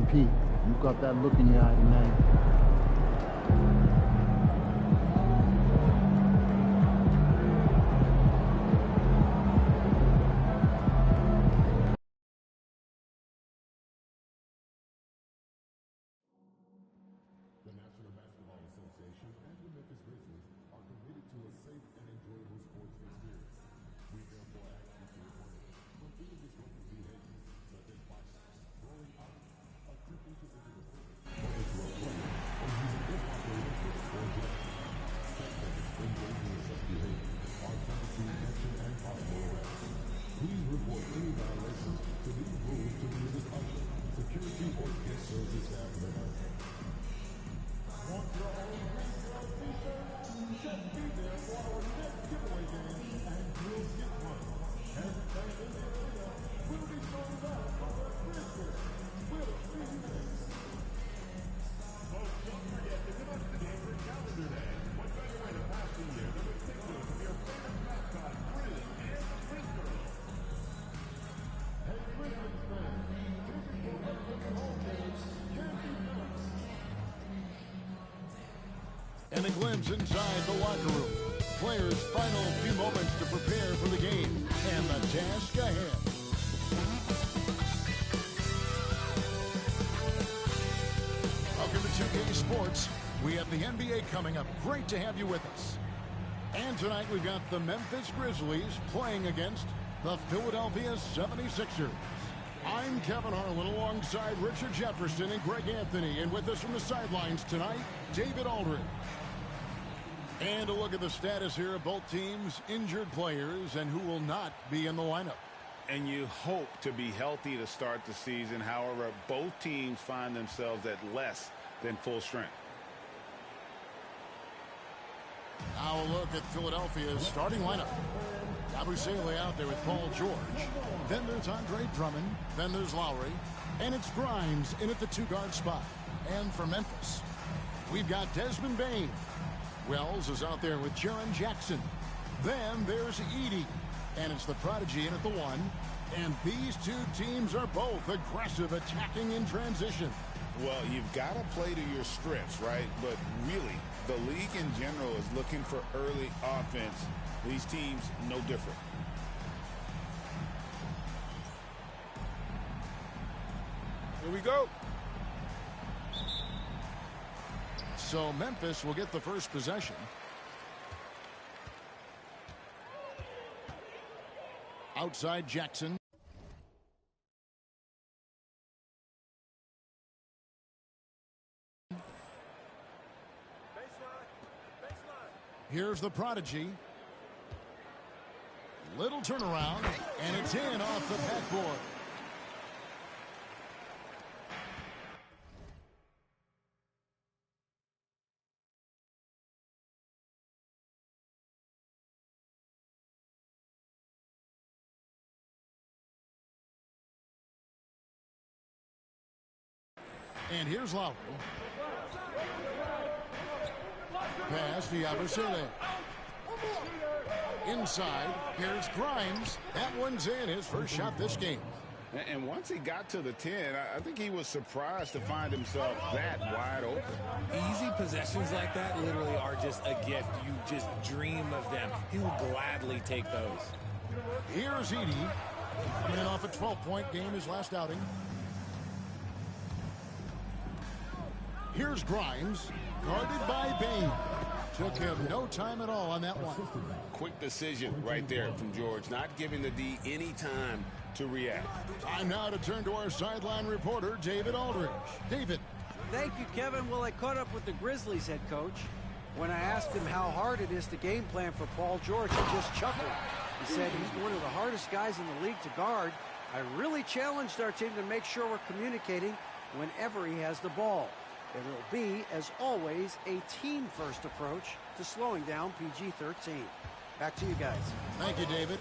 MP, you got that look in your eye tonight. The National Basketball Association and the Memphis Grizzlies are committed to a safe and enjoyable sports experience. We therefore ask you to refrain from any disruptive behaviors such as fighting, throwing out, attempting to enter the court, or interrupt play, or using improper liquids or injections. Spectators engaging in such behavior are subject to detention and possible arrest. Please report any violations to these rules to the nearest usher, security, or guest service staff member. Want your own retail t-shirt? Just be there for our next giveaway game and you'll get one. Everything in the arena will be sold out by the Christmas. We'll see you next. Folks, don't forget to give us the game for Calendar Day. What better way to pass the year than with pictures of your favorite mascot, Grizz and the Grizz Girls. Hey, Grizzlies fans, tickets for Memphis home games can be found. And a glimpse inside the locker room. Players' final few moments to prepare for the game and the task ahead. Welcome to 2K Sports. We have the NBA coming up. Great to have you with us. And tonight we've got the Memphis Grizzlies playing against the Philadelphia 76ers. I'm Kevin Harlan alongside Richard Jefferson and Greg Anthony. And with us from the sidelines tonight, David Aldridge. And a look at the status here of both teams' injured players and who will not be in the lineup. And you hope to be healthy to start the season. However, both teams find themselves at less than full strength. Now a look at Philadelphia's starting lineup. Yabusele out there with Paul George. Then there's Andre Drummond. Then there's Lowry. And it's Grimes in at the two-guard spot. And for Memphis, we've got Desmond Bane. Wells is out there with Jaren Jackson. Then there's Edey. And it's the prodigy in at the one. And these two teams are both aggressive, attacking in transition. Well, you've got to play to your strengths, right? But really, the league in general is looking for early offense. These teams, no different. Here we go. So Memphis will get the first possession. Outside Jackson. Here's the prodigy. Little turnaround, and it's in off the backboard. And here's Lowry. Pass to Yabusele. Inside, here's Grimes. That one's in, his first shot this game. And once he got to the 10, I think he was surprised to find himself that wide open. Easy possessions like that literally are just a gift. You just dream of them. He'll gladly take those. Here's Edey. Coming in off a 12-point game his last outing. Here's Grimes, guarded by Bane. Took him no time at all on that one. Quick decision right there from George, not giving the D any time to react. Time now to turn to our sideline reporter, David Aldridge. David. Thank you, Kevin. Well, I caught up with the Grizzlies head coach. When I asked him how hard it is to game plan for Paul George, he just chuckled. He said he's one of the hardest guys in the league to guard. I really challenged our team to make sure we're communicating whenever he has the ball. It'll be, as always, a team-first approach to slowing down PG-13. Back to you guys. Thank you, David.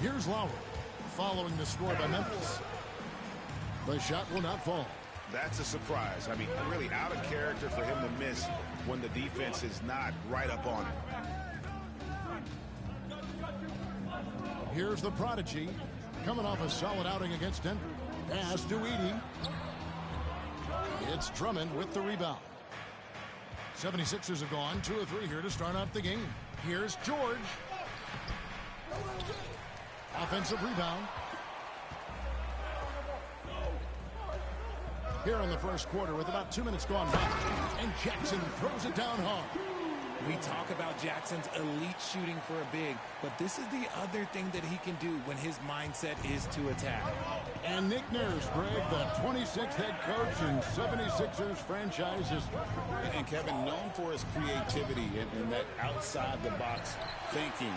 Here's Lowry, following the score by Memphis. The shot will not fall. That's a surprise. I mean, really out of character for him to miss when the defense is not right up on him. Here's the prodigy, coming off a solid outing against Denver. Pass to Edey. It's Drummond with the rebound. 76ers have gone 2 of 3 here to start out the game. Here's George. Offensive rebound. Here in the first quarter with about 2 minutes gone by. And Jackson throws it down hard. We talk about Jackson's elite shooting for a big, but this is the other thing that he can do when his mindset is to attack. And Nick Nurse, Greg, the 26th head coach in 76ers franchise history. And Kevin, known for his creativity and that outside-the-box thinking,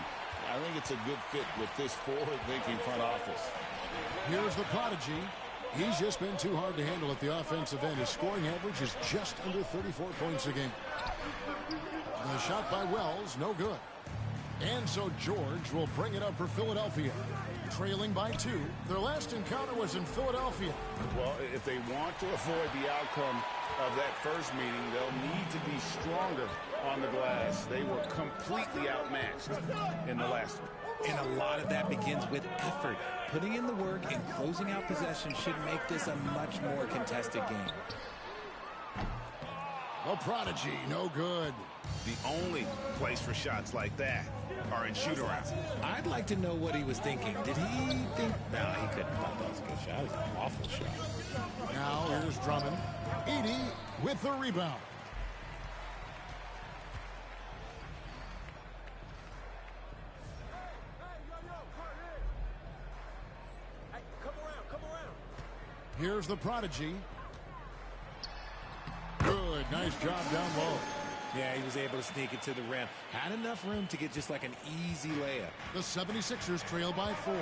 I think it's a good fit with this forward-thinking front office. Here's the prodigy. He's just been too hard to handle at the offensive end. His scoring average is just under 34 points a game. The shot by Wells, no good. And so George will bring it up for Philadelphia. Trailing by 2. Their last encounter was in Philadelphia. Well, if they want to avoid the outcome of that first meeting, they'll need to be stronger on the glass. They were completely outmatched in the last one. And a lot of that begins with effort. Putting in the work and closing out possession should make this a much more contested game. The prodigy, no good. The only place for shots like that are in shoot-arounds. I'd like to know what he was thinking. Did he think... No, he couldn't have thought that was a good shot. It was an awful shot. Now here's Drummond. Edey with the rebound. Here's the prodigy. Good, nice job down low. Yeah, he was able to sneak it to the rim. Had enough room to get just like an easy layup. The 76ers trail by 4.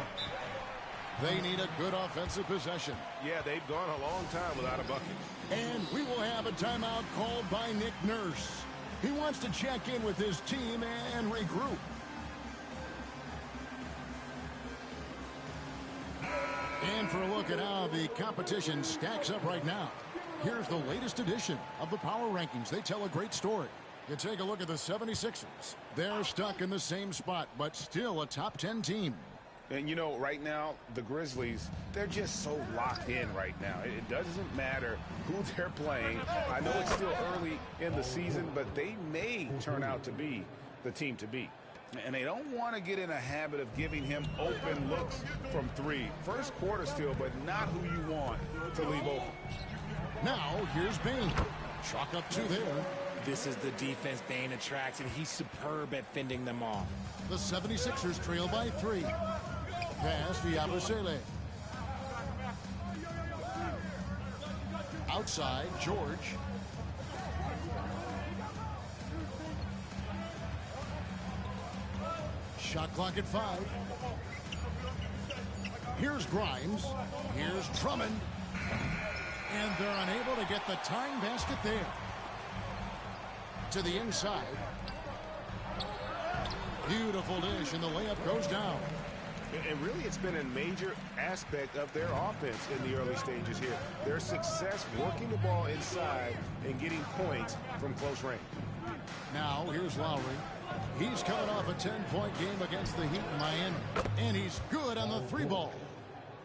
They need a good offensive possession. Yeah, they've gone a long time without a bucket. And we will have a timeout called by Nick Nurse. He wants to check in with his team and regroup. And for a look at how the competition stacks up right now, here's the latest edition of the Power Rankings. They tell a great story. You take a look at the 76ers. They're stuck in the same spot, but still a top 10 team. And, you know, right now, the Grizzlies, they're just so locked in right now. It doesn't matter who they're playing. I know it's still early in the season, but they may turn out to be the team to beat. And they don't want to get in a habit of giving him open looks from 3. First quarter still, but not who you want to leave open. Now, here's Bain. Chalk up 2 there. This is the defense Bain attracts, and he's superb at fending them off. The 76ers trail by 3. Pass to Yabusele. Outside, George. Shot clock at 5. Here's Grimes. Here's Drummond. And they're unable to get the tying basket there. To the inside. Beautiful dish, and the layup goes down. And really, it's been a major aspect of their offense in the early stages here. Their success working the ball inside and getting points from close range. Now, here's Lowry. He's coming off a 10-point game against the Heat in Miami. And he's good on the 3-ball.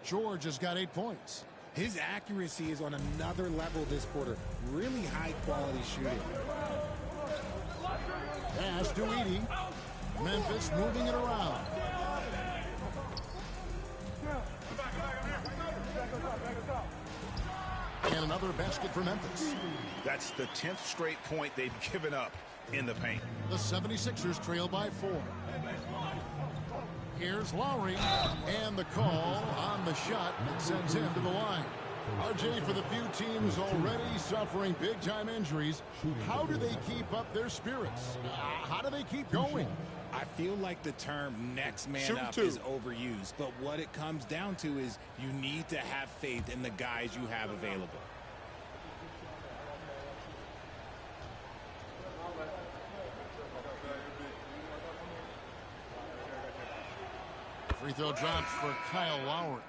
George has got 8 points. His accuracy is on another level this quarter. Really high-quality shooting. Pass to Edey. Memphis moving it around. And another basket for Memphis. That's the 10th straight point they've given up in the paint. The 76ers trail by 4. Here's Lowry. And the call on the shot that sends him to the line. RJ, for the few teams already suffering big-time injuries, how do they keep up their spirits? How do they keep going? I feel like the term next man up is overused, but what it comes down to is you need to have faith in the guys you have available. Free throw drops for Kyle Lowry.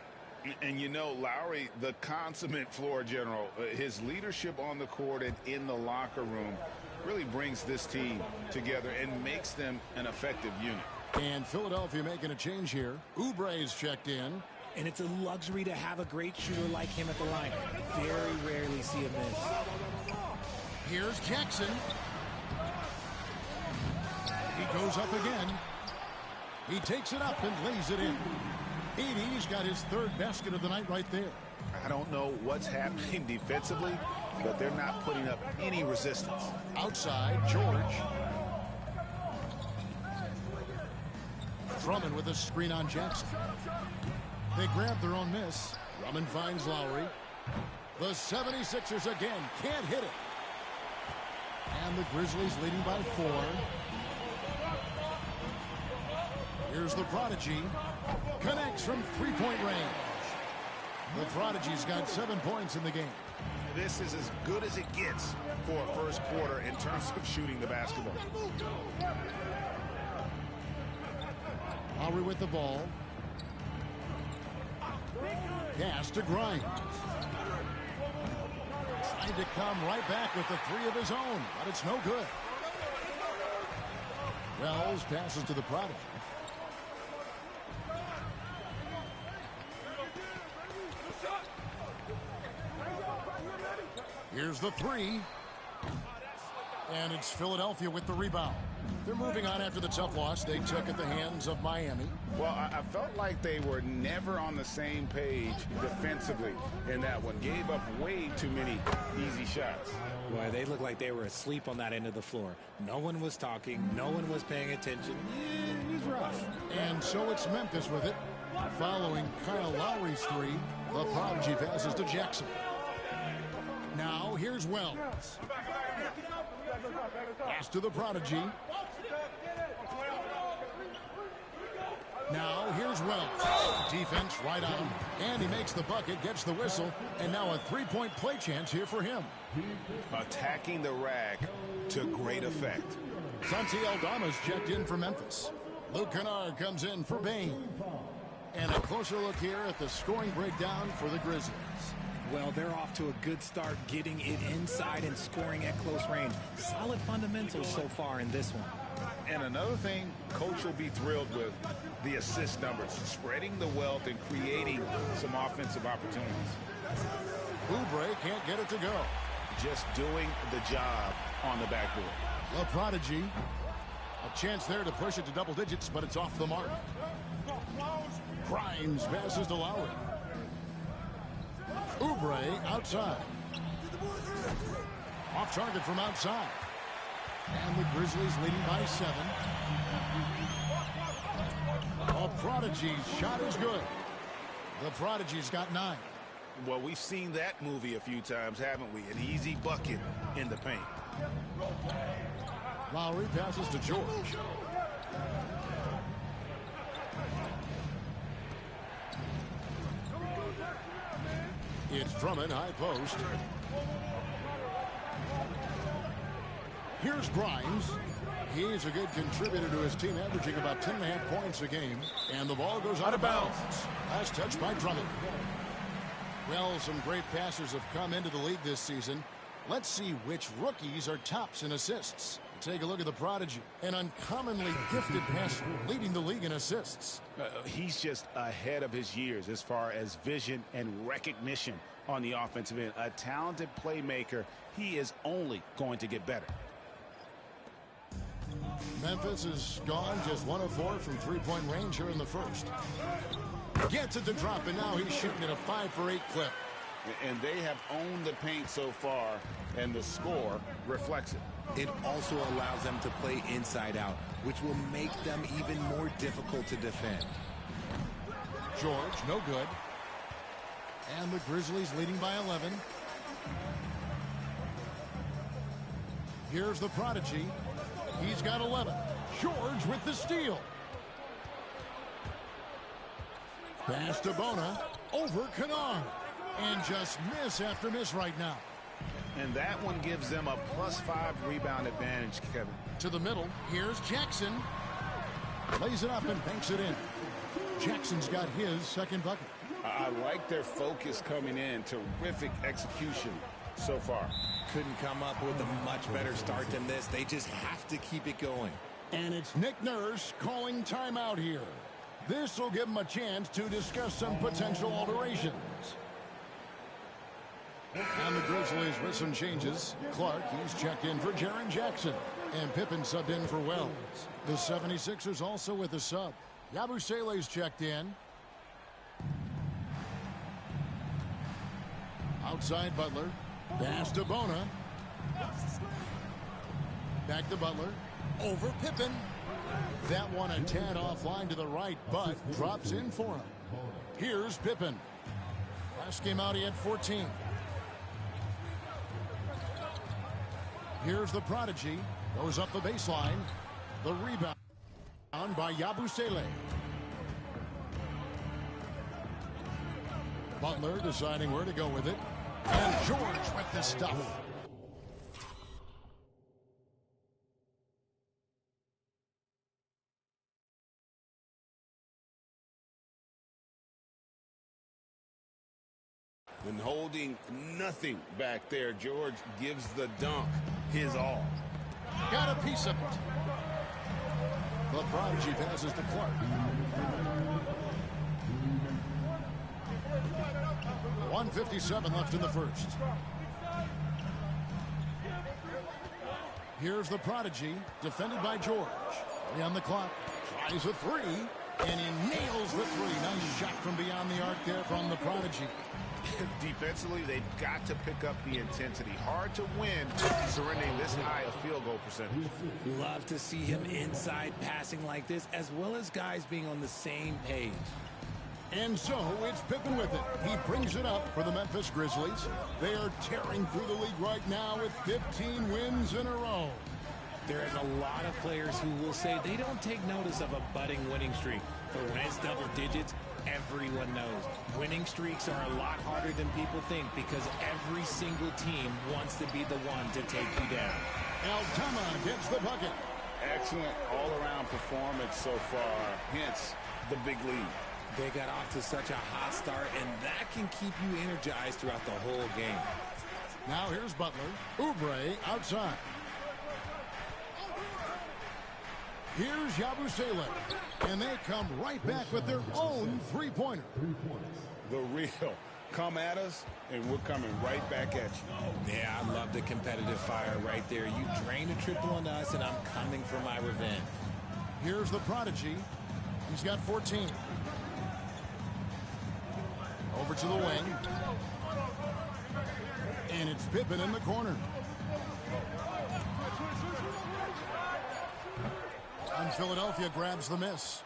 And you know, Lowry, the consummate floor general, his leadership on the court and in the locker room really brings this team together and makes them an effective unit. And Philadelphia making a change here. Oubre's checked in. and it's a luxury to have a great shooter like him at the line. Very rarely see a miss. Here's Jackson. He goes up again. He takes it up and lays it in. Edey's got his third basket of the night right there. I don't know what's happening defensively, but they're not putting up any resistance. Outside, George. Drummond with a screen on Jackson. They grab their own miss. Drummond finds Lowry. The 76ers again can't hit it. And the Grizzlies leading by 4. Here's the Prodigy. Connects from three-point range. The Prodigy's got 7 points in the game. This is as good as it gets for a first quarter in terms of shooting the basketball. Lowry with the ball. Pass to Grimes. Trying to come right back with the 3 of his own, but it's no good. Wells passes to the Prodigy. Here's the 3. And it's Philadelphia with the rebound. They're moving on after the tough loss they took at the hands of Miami. Well, I felt like they were never on the same page defensively in that one. Gave up way too many easy shots. Boy, they looked like they were asleep on that end of the floor. No one was talking. No one was paying attention. It was rough. And so it's Memphis with it. Following Kyle Lowry's 3, the Prodigy passes to Jackson. Now here's Wells. Pass to the Prodigy. Now here's Wells. Defense right on him. And he makes the bucket, gets the whistle, and now a three-point play chance here for him. Attacking the rack to great effect. Santi Aldama's checked in for Memphis. Luke Kennard comes in for Bain. And a closer look here at the scoring breakdown for the Grizzlies. Well, they're off to a good start getting it inside and scoring at close range. Solid fundamentals so far in this one. And another thing Coach will be thrilled with, the assist numbers, spreading the wealth and creating some offensive opportunities. Oubre can't get it to go. Just doing the job on the backboard. The Prodigy. A chance there to push it to double digits, but it's off the mark. Grimes passes to Lowry. Oubre outside. Off target from outside. And the Grizzlies leading by 7. A Prodigy's shot is good. The Prodigy's got 9. Well, we've seen that movie a few times, haven't we? An easy bucket in the paint. Lowry passes to George. It's Drummond, high post. Here's Grimes. He's a good contributor to his team, averaging about 10.5 points a game. And the ball goes out of bounds. Last touch by Drummond. Well, some great passers have come into the league this season. Let's see which rookies are tops in assists. Take a look at the Prodigy, an uncommonly gifted passer, leading the league in assists. He's just ahead of his years as far as vision and recognition on the offensive end. A talented playmaker. He is only going to get better. Memphis has gone just 1 of 4 from three-point range here in the first. Gets it to drop, and now he's shooting at a 5-for-8 clip. And they have owned the paint so far, and the score reflects it. It also allows them to play inside out, which will make them even more difficult to defend. George, no good. And the Grizzlies leading by 11. Here's the Prodigy. He's got 11. George with the steal. Pass to Bona. Over Kennard. And just miss after miss right now. And that one gives them a +5 rebound advantage, Kevin. To the middle. Here's Jackson. Lays it up and banks it in. Jackson's got his second bucket. I like their focus coming in. Terrific execution so far. Couldn't come up with a much better start than this. They just have to keep it going. And it's Nick Nurse calling timeout here. This will give them a chance to discuss some potential alterations. And the Grizzlies with some changes. Clark, he's checked in for Jaren Jackson. And Pippen subbed in for Wells. The 76ers also with a sub. Yabusele's checked in. Outside Butler. Pass to Bona. Back to Butler. Over Pippen. That one a tad offline to the right, but drops in for him. Here's Pippen. Last game out, he had 14. Here's the prodigy. Goes up the baseline. The rebound by Yabusele. Butler deciding where to go with it. And George with the stuff. When holding nothing back there, George gives the dunk his all. Got a piece of it. The prodigy passes to Clark. 1:57 left in the first. Here's the prodigy, defended by George. 3 on the clock. Tries a three, and he nails the three. Nice shot from beyond the arc there from the prodigy. Defensively, they've got to pick up the intensity. Hard to win surrendering this high a field goal percentage. Love to see him inside passing like this, as well as guys being on the same page. And so it's Pippen with it. He brings it up for the Memphis Grizzlies. They are tearing through the league right now with 15 wins in a row. There is a lot of players who will say they don't take notice of a budding winning streak. But when it's double digits, everyone knows. Winning streaks are a lot harder than people think because every single team wants to be the one to take you down. Aldama gets the bucket. Excellent all-around performance so far, hence the big lead. They got off to such a hot start, and that can keep you energized throughout the whole game. Now here's Butler. Oubre outside. Here's Yabusele. And they come right back with their own three-pointer. The real. Come at us, and we're coming right back at you. Yeah, I love the competitive fire right there. You drain a triple on us, and I'm coming for my revenge. Here's the prodigy. He's got 14. Over to the wing. And it's Pippen in the corner. And Philadelphia grabs the miss.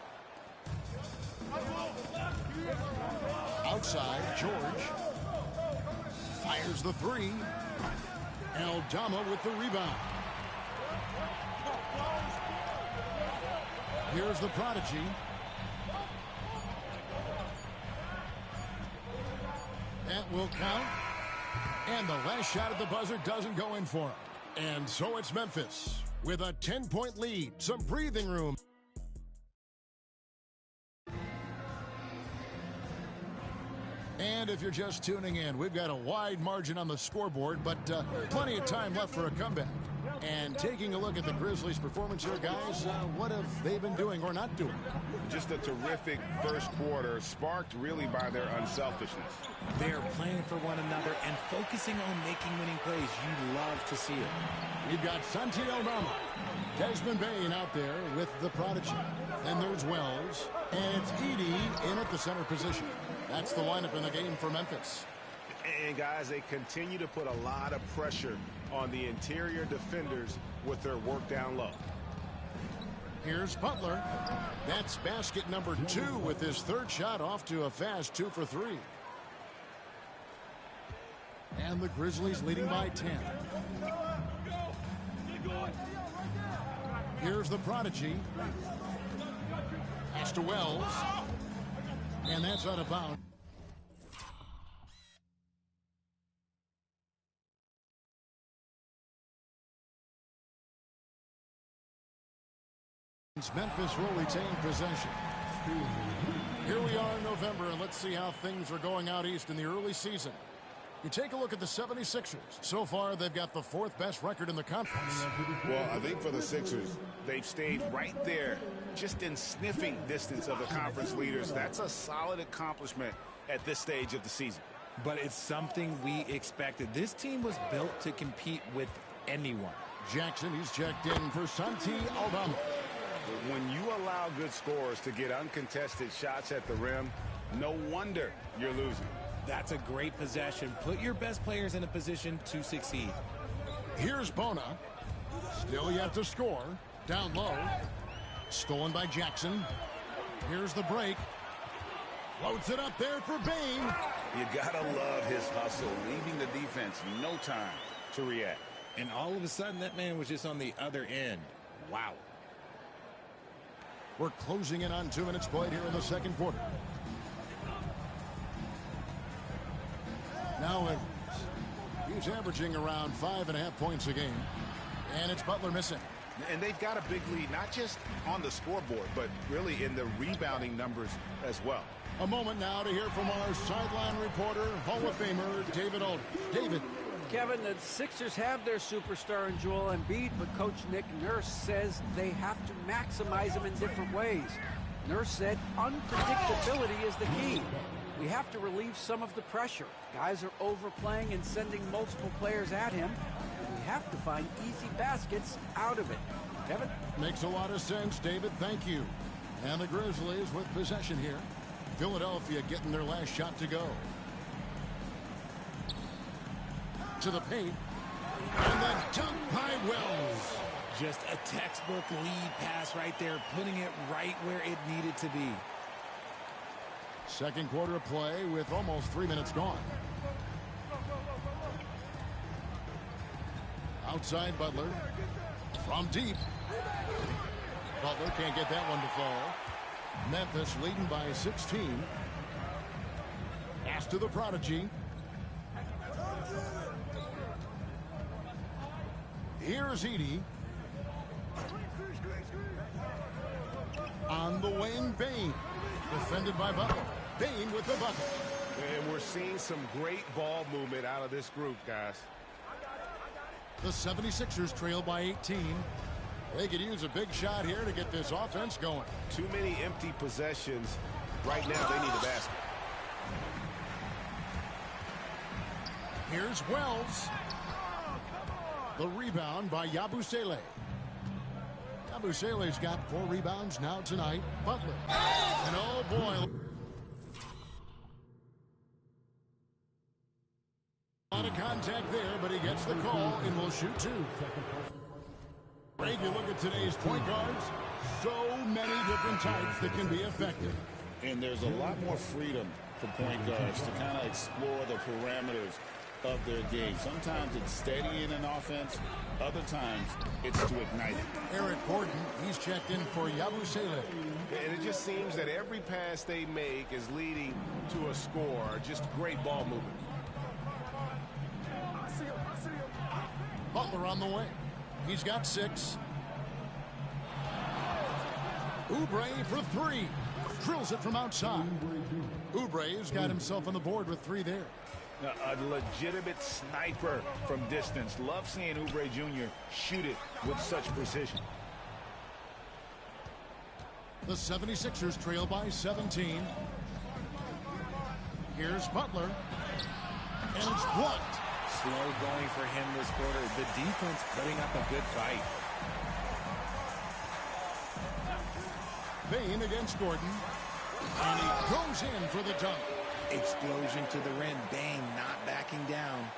Outside, George fires the three. Aldama with the rebound. Here's the prodigy. That will count. And the last shot at the buzzer doesn't go in for him. And so it's Memphis with a 10-point lead. Some breathing room. And if you're just tuning in, we've got a wide margin on the scoreboard, but plenty of time left for a comeback. And taking a look at the Grizzlies' performance here, guys, what have they been doing or not doing? Just a terrific first quarter, sparked really by their unselfishness. They are playing for one another and focusing on making winning plays. You love to see it. We've got Santi Aldama, Desmond Bain out there with the prodigy. Then there's Wells, and it's Edey in at the center position. That's the lineup in the game for Memphis. And guys, they continue to put a lot of pressure on the interior defenders with their work down low. Here's Butler. That's basket number 2 with his third shot off to a fast 2 for 3. And the Grizzlies leading by 10. Here's the prodigy. Pass to Wells. And that's out of bounds. Memphis will retain possession. Here we are in November, and let's see how things are going out east in the early season. You take a look at the 76ers. So far, they've got the 4th best record in the conference. Well, I think for the Sixers, they've stayed right there, just in sniffing distance of the conference leaders. That's a solid accomplishment at this stage of the season. But it's something we expected. This team was built to compete with anyone. Jackson, he's checked in for Santi Aldama. When you allow good scorers to get uncontested shots at the rim, no wonder you're losing. That's a great possession. Put your best players in a position to succeed. Here's Bona. Still yet to score. Down low. Stolen by Jackson. Here's the break. Floats it up there for Bain. You gotta love his hustle, leaving the defense no time to react. And all of a sudden, that man was just on the other end. Wow. We're closing in on 2 minutes played here in the second quarter. Now Edwards. He's averaging around 5.5 points a game. And it's Butler missing. And they've got a big lead, not just on the scoreboard, but really in the rebounding numbers as well. A moment now to hear from our sideline reporter, Hall of Famer David Aldridge. David. Kevin, the Sixers have their superstar in Joel Embiid, but Coach Nick Nurse says they have to maximize him in different ways. Nurse said unpredictability is the key. We have to relieve some of the pressure. Guys are overplaying and sending multiple players at him. We have to find easy baskets out of it. Kevin? Makes a lot of sense, David. Thank you. And the Grizzlies with possession here. Philadelphia getting their last shot to go. To the paint. And then dunk by Wells. Just a textbook lead pass right there, putting it right where it needed to be. Second quarter of play with almost 3 minutes gone. Outside Butler. From deep. Butler can't get that one to fall. Memphis leading by 16. Pass to the prodigy. Here's Edey. On the wing, Bain. Defended by Butler. Bain with the bucket. And we're seeing some great ball movement out of this group, guys. The 76ers trail by 18. They could use a big shot here to get this offense going. Too many empty possessions. Right now, they need a basket. Here's Wells. The rebound by Yabusele. Yabusele's got 4 rebounds now tonight. Butler. And oh boy. A lot of contact there, but he gets the call and will shoot 2. Greg, you look at today's point guards, so many different types that can be effective. And there's a lot more freedom for point guards to kind of explore the parameters of their game. Sometimes it's steadying an offense. Other times it's to ignite it. Eric Gordon, he's checked in for Yabusele. And it just seems that every pass they make is leading to a score. Just great ball movement. Butler on the way. He's got 6. Oubre for 3. Drills it from outside. Oubre's got himself on the board with 3 there. A legitimate sniper from distance. Love seeing Oubre Jr. shoot it with such precision. The 76ers trail by 17. Here's Butler. And it's blocked. Slow going for him this quarter. The defense putting up a good fight. Bain against Gordon. And he goes in for the dunk. Explosion to the rim. Bain not backing down.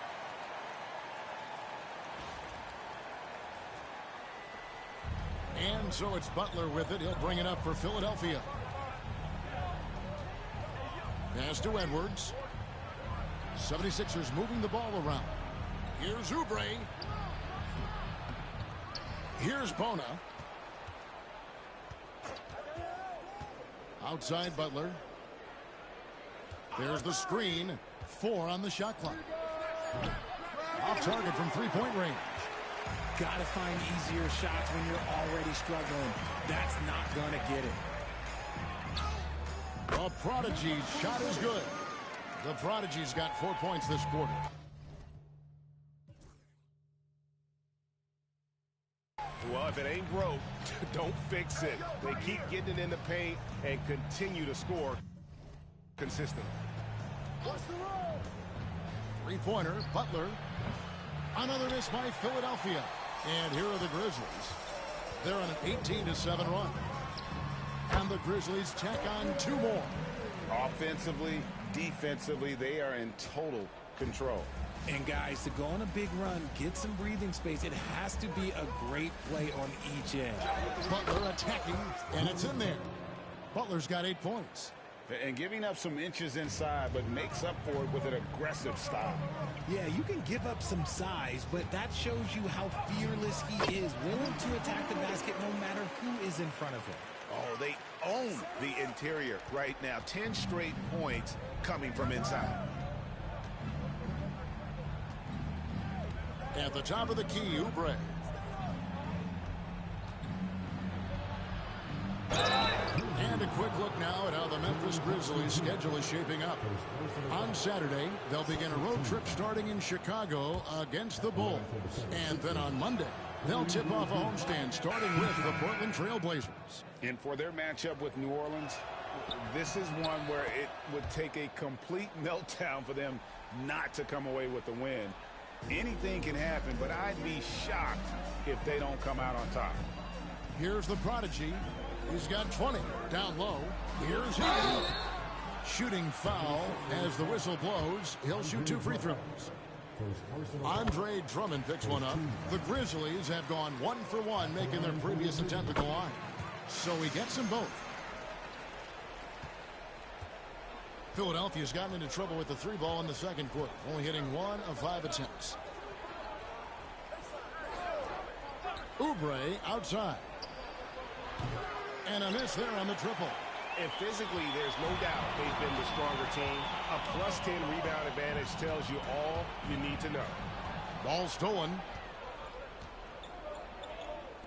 And so it's Butler with it. He'll bring it up for Philadelphia. Pass to Edwards. 76ers moving the ball around. Here's Oubre. Here's Bona. Outside Butler. There's the screen. 4 on the shot clock. Off target from 3-point range. Got to find easier shots when you're already struggling. That's not going to get it. The prodigy's shot is good. The Prodigy's got 4 points this quarter. Well, if it ain't broke, don't fix it. They keep getting it in the paint and continue to score consistently. Three-pointer, Butler. Another miss by Philadelphia. And here are the Grizzlies. They're on an 18-7 run. And the Grizzlies tack on 2 more. Offensively, defensively, they are in total control. And guys, to go on a big run, get some breathing space, it has to be a great play on each end. Butler attacking, and it's in there. Butler's got 8 points. And giving up some inches inside, but makes up for it with an aggressive style. Yeah, you can give up some size, but that shows you how fearless he is, willing to attack the basket no matter who is in front of him. Oh, they own the interior right now. 10 straight points coming from inside. At the top of the key, Oubre. And a quick look now at how the Memphis Grizzlies' schedule is shaping up. On Saturday, they'll begin a road trip starting in Chicago against the Bulls. And then on Monday, they'll tip off a homestand starting with the Portland Trail Blazers. And for their matchup with New Orleans, this is one where it would take a complete meltdown for them not to come away with the win. Anything can happen, but I'd be shocked if they don't come out on top. Here's the Prodigy. He's got 20 down low. Here's him. Shooting foul as the whistle blows. He'll shoot 2 free throws. Andre Drummond picks one up. The Grizzlies have gone 1 for 1, making their previous attempt at the line. So he gets them both. Philadelphia's gotten into trouble with the 3-ball in the second quarter, only hitting 1 of 5 attempts. Oubre outside. And a miss there on the triple. And physically, there's no doubt they've been the stronger team. A +10 rebound advantage tells you all you need to know. Ball stolen.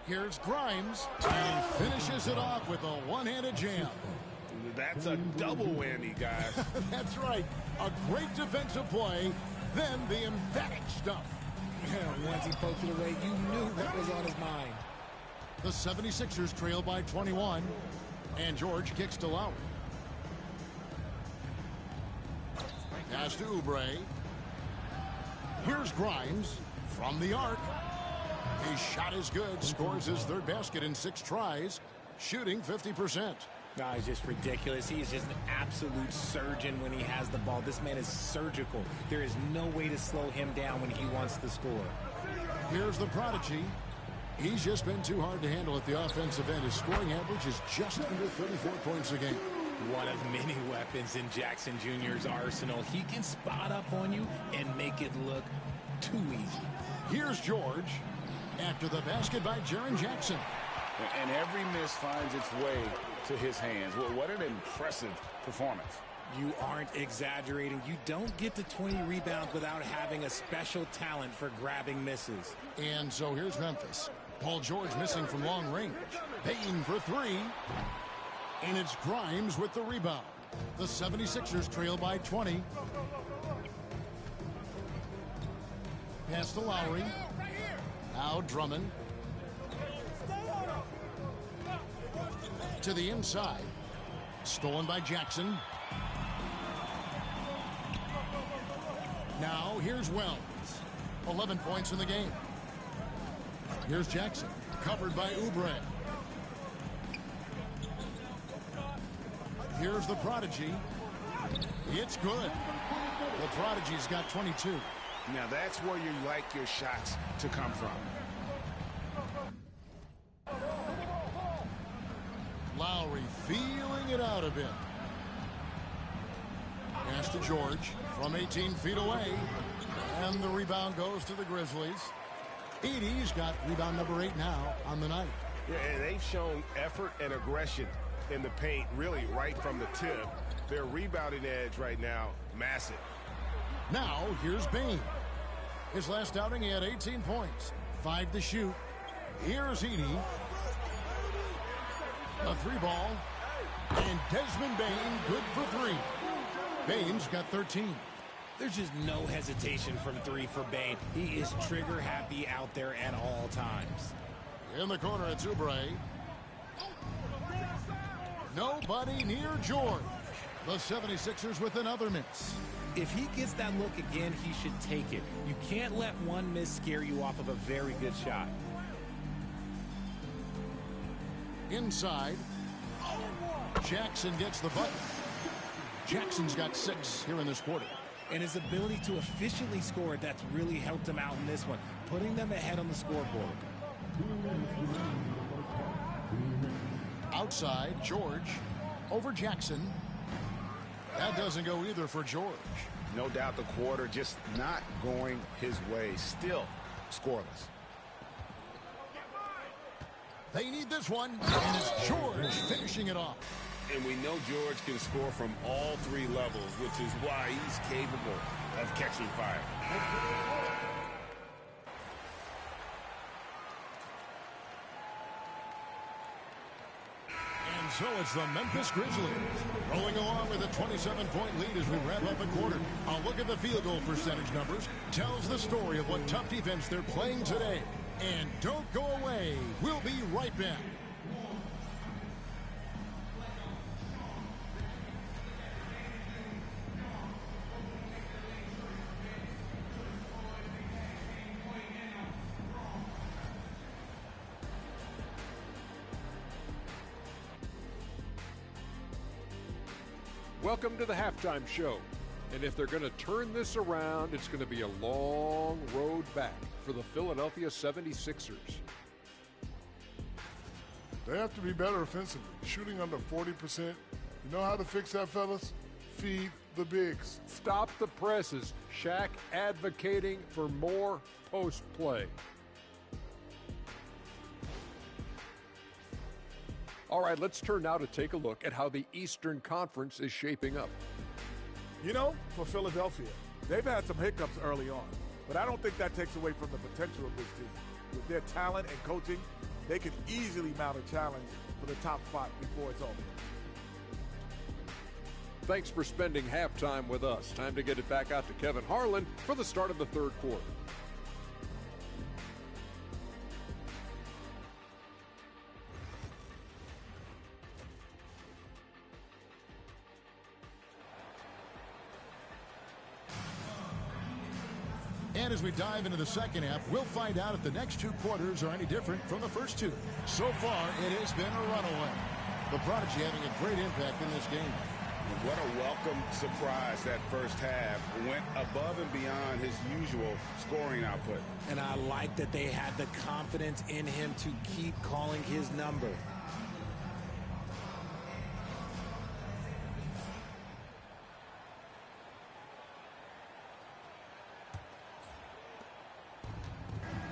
Here's Grimes. And he finishes it off with a one-handed jam. That's a double whammy, guys. That's right. A great defensive play, then the emphatic stuff. Once he poked it away, you knew what was on his mind. The 76ers trail by 21. And George kicks to Lowry. Pass to Oubre. Here's Grimes from the arc. His shot is good. Scores his 3rd basket in 6 tries. Shooting 50%. No, it's just ridiculous. He is just an absolute surgeon when he has the ball. This man is surgical. There is no way to slow him down when he wants to score. Here's the Prodigy. He's just been too hard to handle at the offensive end. His scoring average is just under 34 points a game. One of many weapons in Jackson Jr.'s arsenal. He can spot up on you and make it look too easy. Here's George after the basket by Jaren Jackson. And every miss finds its way to his hands. Well, what an impressive performance. You aren't exaggerating. You don't get to 20 rebounds without having a special talent for grabbing misses. And so here's Memphis. Paul George missing from long range. Payton for 3. And it's Grimes with the rebound. The 76ers trail by 20. Pass to Lowry. Now Drummond. To the inside. Stolen by Jackson. Now here's Wells. 11 points in the game. Here's Jackson. Covered by Oubre. Here's the Prodigy. It's good. The Prodigy's got 22. Now that's where you like your shots to come from. Lowry feeling it out a bit. Pass to George from 18 feet away. And the rebound goes to the Grizzlies. Edey's got rebound number 8 now on the night. Yeah, and they've shown effort and aggression in the paint, really right from the tip. Their rebounding edge right now, massive. Now, here's Bain. His last outing, he had 18 points, 5 to shoot. Here's Edey. A 3-ball. And Desmond Bain, good for 3. Bane's got 13. There's just no hesitation from three for Bane. He is trigger happy out there at all times. In the corner, it's Oubre. Nobody near George. The 76ers with another miss. If he gets that look again, he should take it. You can't let one miss scare you off of a very good shot. Inside. Jackson gets the bucket. Jackson's got 6 here in this quarter. And his ability to efficiently score, that's really helped him out in this one, putting them ahead on the scoreboard. Outside, George over Jackson. That doesn't go either for George. No doubt the quarter just not going his way. Still scoreless. They need this one, and it's George finishing it off. And we know George can score from all 3 levels, which is why he's capable of catching fire. And so it's the Memphis Grizzlies rolling along with a 27-point lead as we wrap up a quarter. A look at the field goal percentage numbers tells the story of what tough defense they're playing today. And don't go away. We'll be right back. Welcome to the halftime show. And if they're going to turn this around, it's going to be a long road back for the Philadelphia 76ers. They have to be better offensively, shooting under 40%. You know how to fix that, fellas? Feed the bigs. Stop the presses. Shaq advocating for more post play. All right, let's turn now to take a look at how the Eastern Conference is shaping up. You know, for Philadelphia, they've had some hiccups early on, but I don't think that takes away from the potential of this team. With their talent and coaching, they can easily mount a challenge for the top spot before it's over. Thanks for spending halftime with us. Time to get it back out to Kevin Harlan for the start of the third quarter. And as we dive into the second half, we'll find out if the next 2 quarters are any different from the first 2. So far, it has been a runaway. The Prodigy having a great impact in this game. What a welcome surprise that first half. Went above and beyond his usual scoring output. And I like that they had the confidence in him to keep calling his number.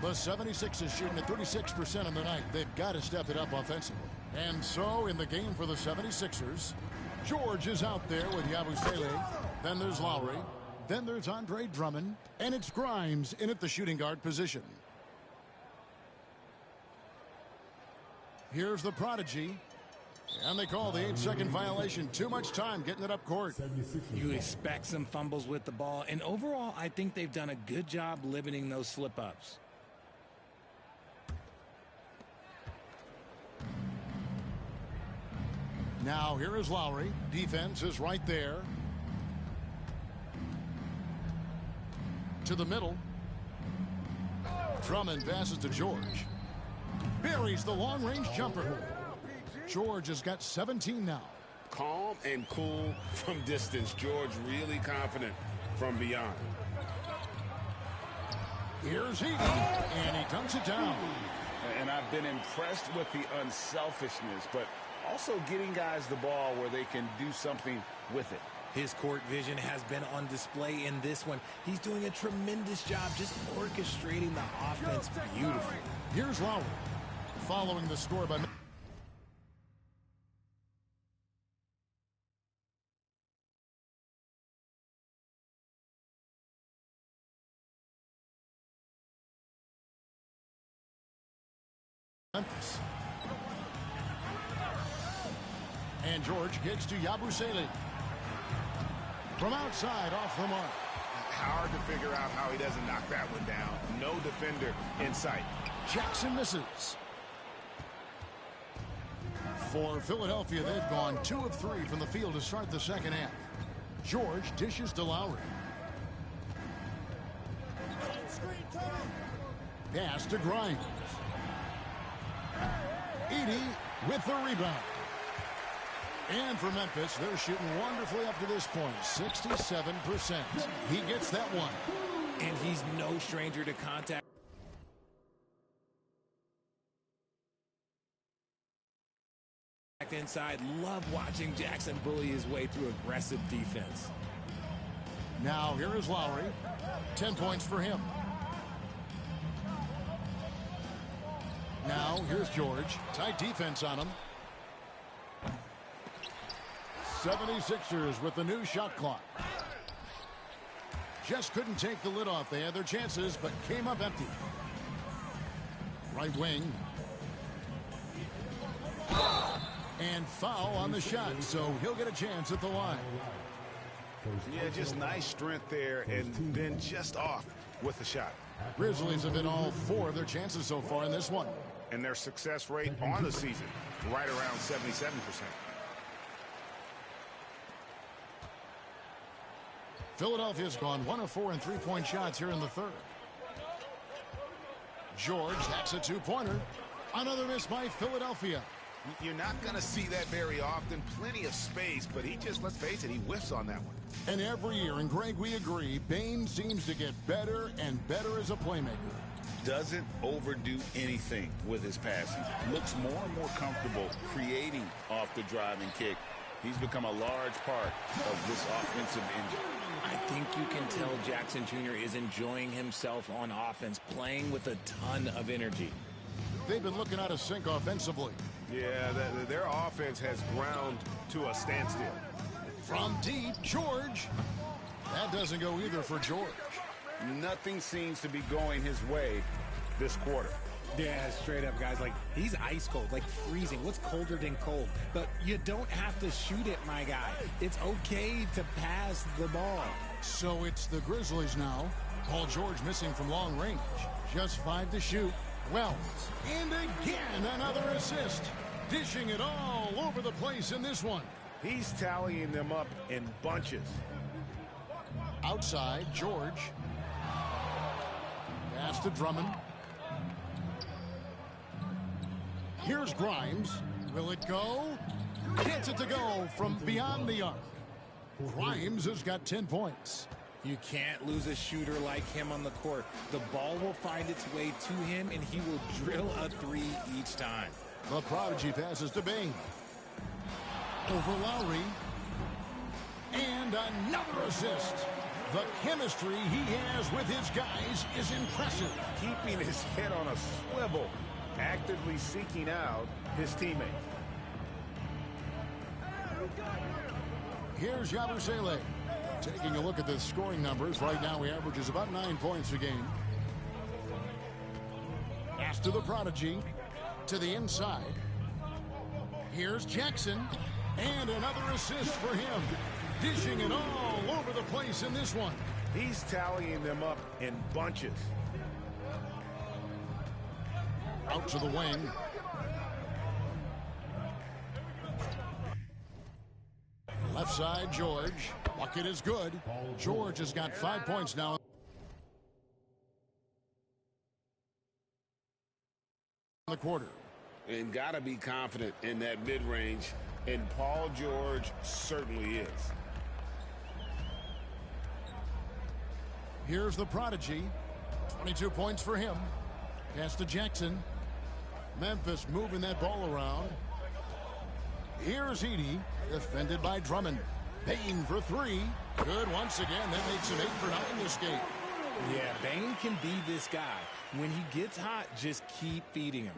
The 76ers shooting at 36% on the night. They've got to step it up offensively. And so in the game for the 76ers, George is out there with Yabusele. Then there's Lowry. Then there's Andre Drummond. And it's Grimes in at the shooting guard position. Here's the Prodigy. And they call the 8-second violation. Too much time getting it up court. You expect some fumbles with the ball. And overall, I think they've done a good job limiting those slip-ups. Now here is Lowry. Defense is right there. To the middle. Drummond passes to George. Buries the long-range jumper. George has got 17 now. Calm and cool from distance. George really confident from beyond. Here's Edie, and he dunks it down. And I've been impressed with the unselfishness, but also getting guys the ball where they can do something with it. His court vision has been on display in this one. He's doing a tremendous job just orchestrating the offense beautifully. Here's Lowry, following the score by Memphis. And George gets to Yabusele. From outside, off the mark. Hard to figure out how he doesn't knock that one down. No defender in sight. Jackson misses. For Philadelphia, they've gone 2 of 3 from the field to start the second half. George dishes to Lowry. Pass to Grimes. Edey with the rebound. And for Memphis, they're shooting wonderfully up to this point, 67%. He gets that one. And he's no stranger to contact. Inside, love watching Jackson bully his way through aggressive defense. Now here is Lowry. 10 points for him. Now here's George. Tight defense on him. 76ers with the new shot clock. Just couldn't take the lid off. They had their chances, but came up empty. Right wing. And foul on the shot, so he'll get a chance at the line. Yeah, just nice strength there, and then just off with the shot. Grizzlies have hit all 4 of their chances so far in this one. And their success rate on the season, right around 77%. Philadelphia's gone 1 of 4 in 3-point shots here in the third. George, that's a 2-pointer. Another miss by Philadelphia. You're not going to see that very often. Plenty of space, but he just, let's face it, he whiffs on that one. And every year, and Greg, we agree, Bane seems to get better and better as a playmaker. Doesn't overdo anything with his passing. Looks more and more comfortable creating off the driving kick. He's become a large part of this offensive engine. I think you can tell Jackson Jr. is enjoying himself on offense, playing with a ton of energy. They've been looking out of sync offensively. Yeah, their offense has ground to a standstill. From deep, George. That doesn't go either for George. Nothing seems to be going his way this quarter. Yeah, straight up, guys. Like, he's ice cold, like freezing. What's colder than cold? But you don't have to shoot it, my guy. It's okay to pass the ball. So it's the Grizzlies now. Paul George missing from long range. Just 5 to shoot. Wells. And again, another assist. Dishing it all over the place in this one. He's tallying them up in bunches. Outside, George. Pass to Drummond. Here's Grimes. Will it go? Gets it to go from beyond the arc. Grimes has got 10 points. You can't lose a shooter like him on the court. The ball will find its way to him, and he will drill a 3 each time. The prodigy passes to Bane. Over Lowry. And another assist. The chemistry he has with his guys is impressive. Keeping his head on a swivel, actively seeking out his teammates. Here's Yabusele. Taking a look at the scoring numbers. Right now he averages about 9 points a game. Pass to the prodigy. To the inside. Here's Jackson. And another assist for him. Dishing it all over the place in this one. He's tallying them up in bunches. Out to the wing. Left side, George. Bucket is good. George has got 5 points now in the quarter. And got to be confident in that mid-range, and Paul George certainly is. Here's the prodigy. 22 points for him. Pass to Jackson. Memphis moving that ball around. Here's Edey, defended by Drummond. Bane for 3. Good once again. That makes him 8 for 9 this game. Yeah, Bane can be this guy. When he gets hot, just keep feeding him.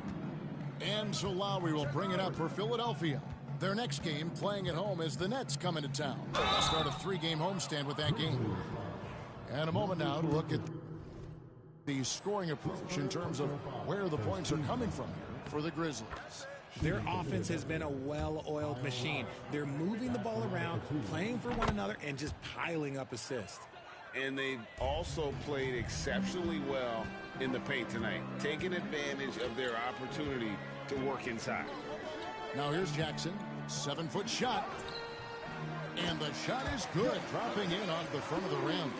And so Lowry will bring it up for Philadelphia. Their next game, playing at home, as the Nets come into town. They'll start a 3-game homestand with that game. And a moment now to look at the scoring approach in terms of where the points are coming from here for the Grizzlies. Their offense has been a well-oiled machine. They're moving the ball around, playing for one another, and just piling up assists. And they've also played exceptionally well in the paint tonight, taking advantage of their opportunity to work inside. Now here's Jackson, 7-foot shot. And the shot is good, dropping in on the front of the rim.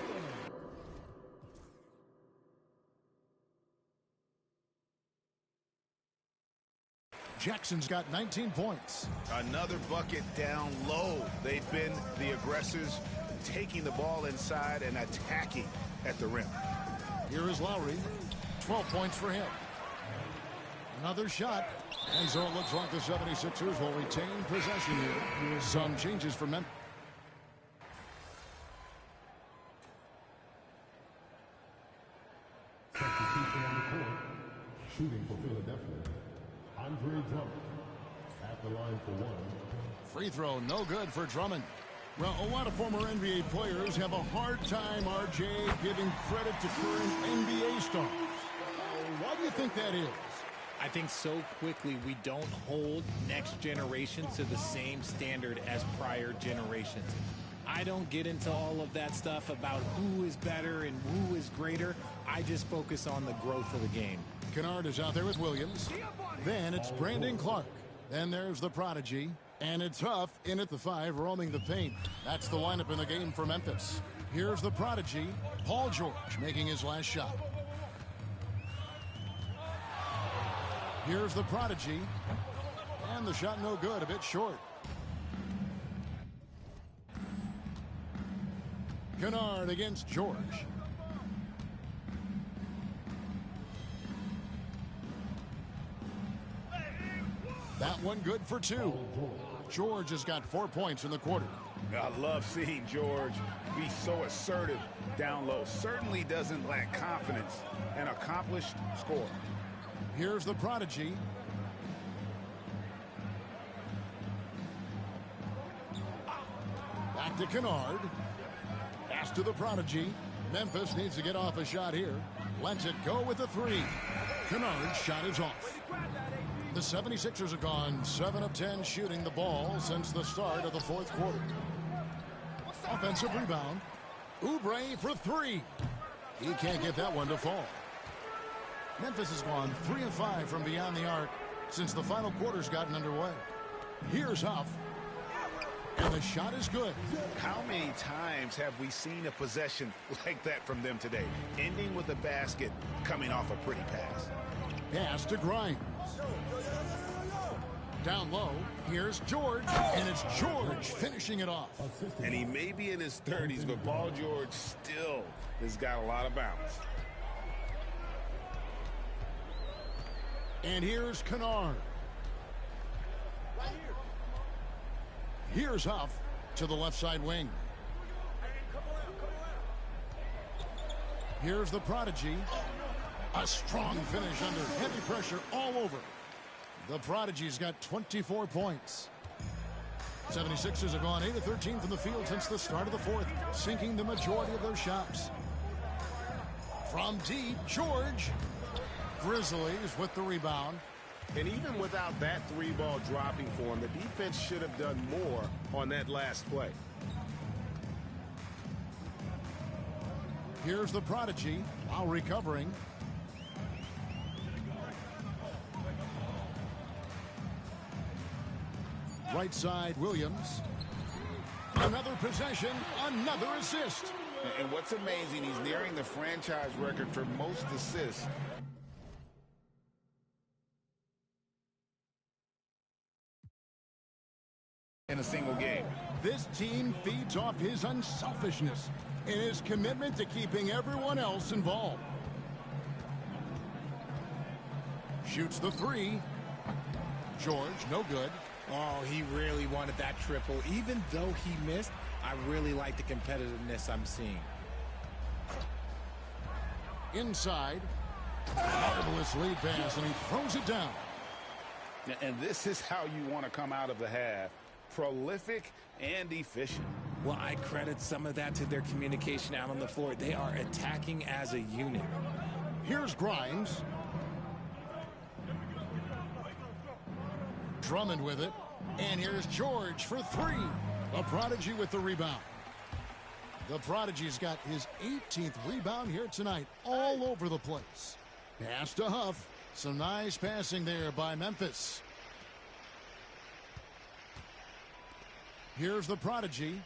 Jackson's got 19 points. Another bucket down low. They've been the aggressors, taking the ball inside and attacking at the rim. Here is Lowry, 12 points for him. Another shot, and so it looks like the 76ers will retain possession here. Some changes for Memphis. Substitution on the court. Shooting for Philadelphia. Andre Drummond at the line for one. Free throw, no good for Drummond. Well, a lot of former NBA players have a hard time, RJ, giving credit to current NBA stars. Why do you think that is? I think so quickly we don't hold next generation to the same standard as prior generations. I don't get into all of that stuff about who is better and who is greater. I just focus on the growth of the game. Kennard is out there with Williams. Then it's Brandon Clark. Then there's the prodigy. And it's Huff in at the 5, roaming the paint. That's the lineup in the game for Memphis. Here's the prodigy, Paul George, making his last shot. Here's the prodigy. And the shot no good, a bit short. Kennard against George. That one good for 2. George has got 4 points in the quarter. I love seeing George be so assertive down low. Certainly doesn't lack confidence. An accomplished scorer. Here's the prodigy. Back to Kennard. Pass to the prodigy. Memphis needs to get off a shot here. Lets it go with the 3. Kennard's shot is off. The 76ers have gone 7 of 10 shooting the ball since the start of the 4th quarter. Offensive rebound. Oubre for 3. He can't get that one to fall. Memphis has gone 3 of 5 from beyond the arc since the final quarter's gotten underway. Here's Huff. And the shot is good. How many times have we seen a possession like that from them today? Ending with a basket, coming off a pretty pass. Pass to Grimes. Down low, here's George, and it's George finishing it off. And he may be in his 30s, but Paul George still has got a lot of bounce. And here's Kennard. Here's Huff to the left side wing. Here's the prodigy. A strong finish under heavy pressure all over. The prodigy's got 24 points. 76ers have gone 8 of 13 from the field since the start of the 4th, sinking the majority of their shots. From deep, George. Grizzlies with the rebound. And even without that 3-ball dropping for him, the defense should have done more on that last play. Here's the prodigy while recovering. Right side, Williams. Another possession, another assist. And what's amazing, he's nearing the franchise record for most assists in a single game. This team feeds off his unselfishness and his commitment to keeping everyone else involved. Shoots the 3. George, no good. Oh, he really wanted that triple. Even though he missed, I really like the competitiveness I'm seeing. Inside. Marvelous lead pass, and he throws it down. And this is how you want to come out of the half. Prolific and efficient. Well, I credit some of that to their communication out on the floor. They are attacking as a unit. Here's Grimes. Drummond with it. And here's George for three. The Prodigy with the rebound. The Prodigy's got his 18th rebound here tonight, all over the place. Pass to Huff. Some nice passing there by Memphis. Here's the Prodigy.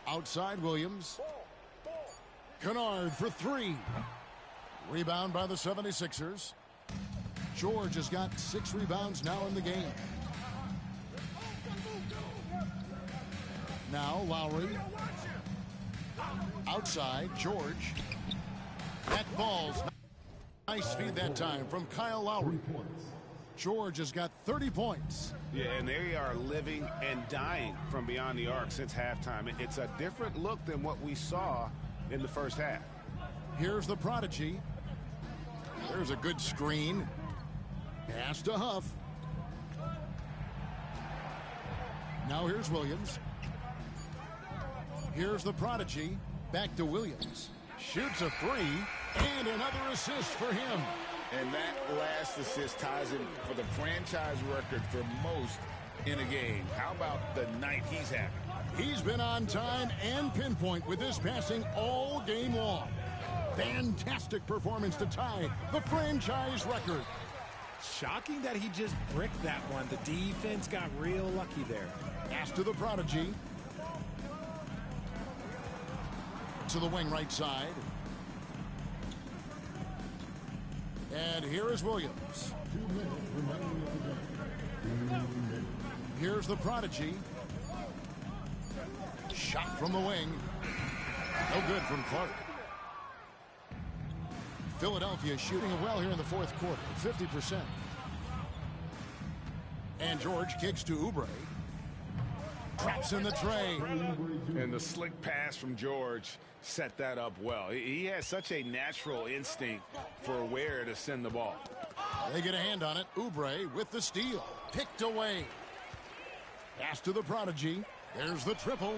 Outside Williams. Kennard for three. Rebound by the 76ers. George has got 6 rebounds now in the game. Now Lowry. Outside, George. That falls. Nice feed that time from Kyle Lowry. George has got 30 points. Yeah, and they are living and dying from beyond the arc since halftime. It's a different look than what we saw in the first half. Here's the Prodigy. There's a good screen. Pass to Huff. Now here's Williams. Here's the Prodigy. Back to Williams. Shoots a three. And another assist for him. And that last assist ties him for the franchise record for most in a game. How about the night he's having? He's been on time and pinpoint with his passing all game long. Fantastic performance to tie the franchise record. Shocking that he just bricked that one. The defense got real lucky there. Pass to the Prodigy. To the wing right side. And here is Williams. Here's the Prodigy. Shot from the wing. No good from Clark. Philadelphia shooting it well here in the fourth quarter, 50%. And George kicks to Oubre. Traps in the tray. And the slick pass from George set that up well. He has such a natural instinct for where to send the ball. They get a hand on it. Oubre with the steal. Picked away. Pass to the Prodigy. There's the triple.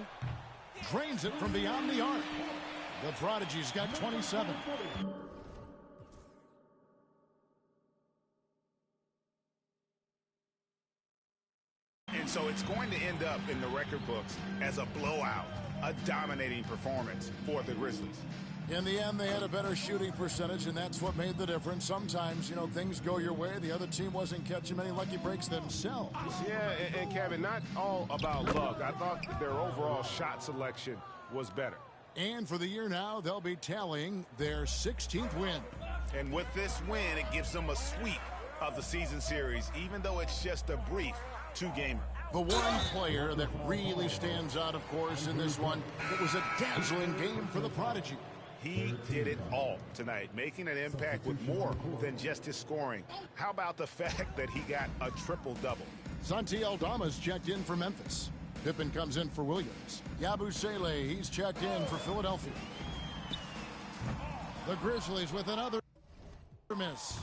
Drains it from beyond the arc. The Prodigy's got 27. And so it's going to end up in the record books as a blowout, a dominating performance for the Grizzlies. In the end, they had a better shooting percentage, and that's what made the difference. Sometimes, you know, things go your way. The other team wasn't catching many lucky breaks themselves. Yeah, and Kevin, not all about luck. I thought their overall shot selection was better. And for the year now, they'll be tallying their 16th win. And with this win, it gives them a sweep of the season series, even though it's just a brief two-gamer. The one player that really stands out, of course, in this one, it was a dazzling game for the Prodigy. He did it all tonight, making an impact with more than just his scoring. How about the fact that he got a triple-double? Santi Aldama's checked in for Memphis. Pippen comes in for Williams. Yabusele, he's checked in for Philadelphia. The Grizzlies with another miss.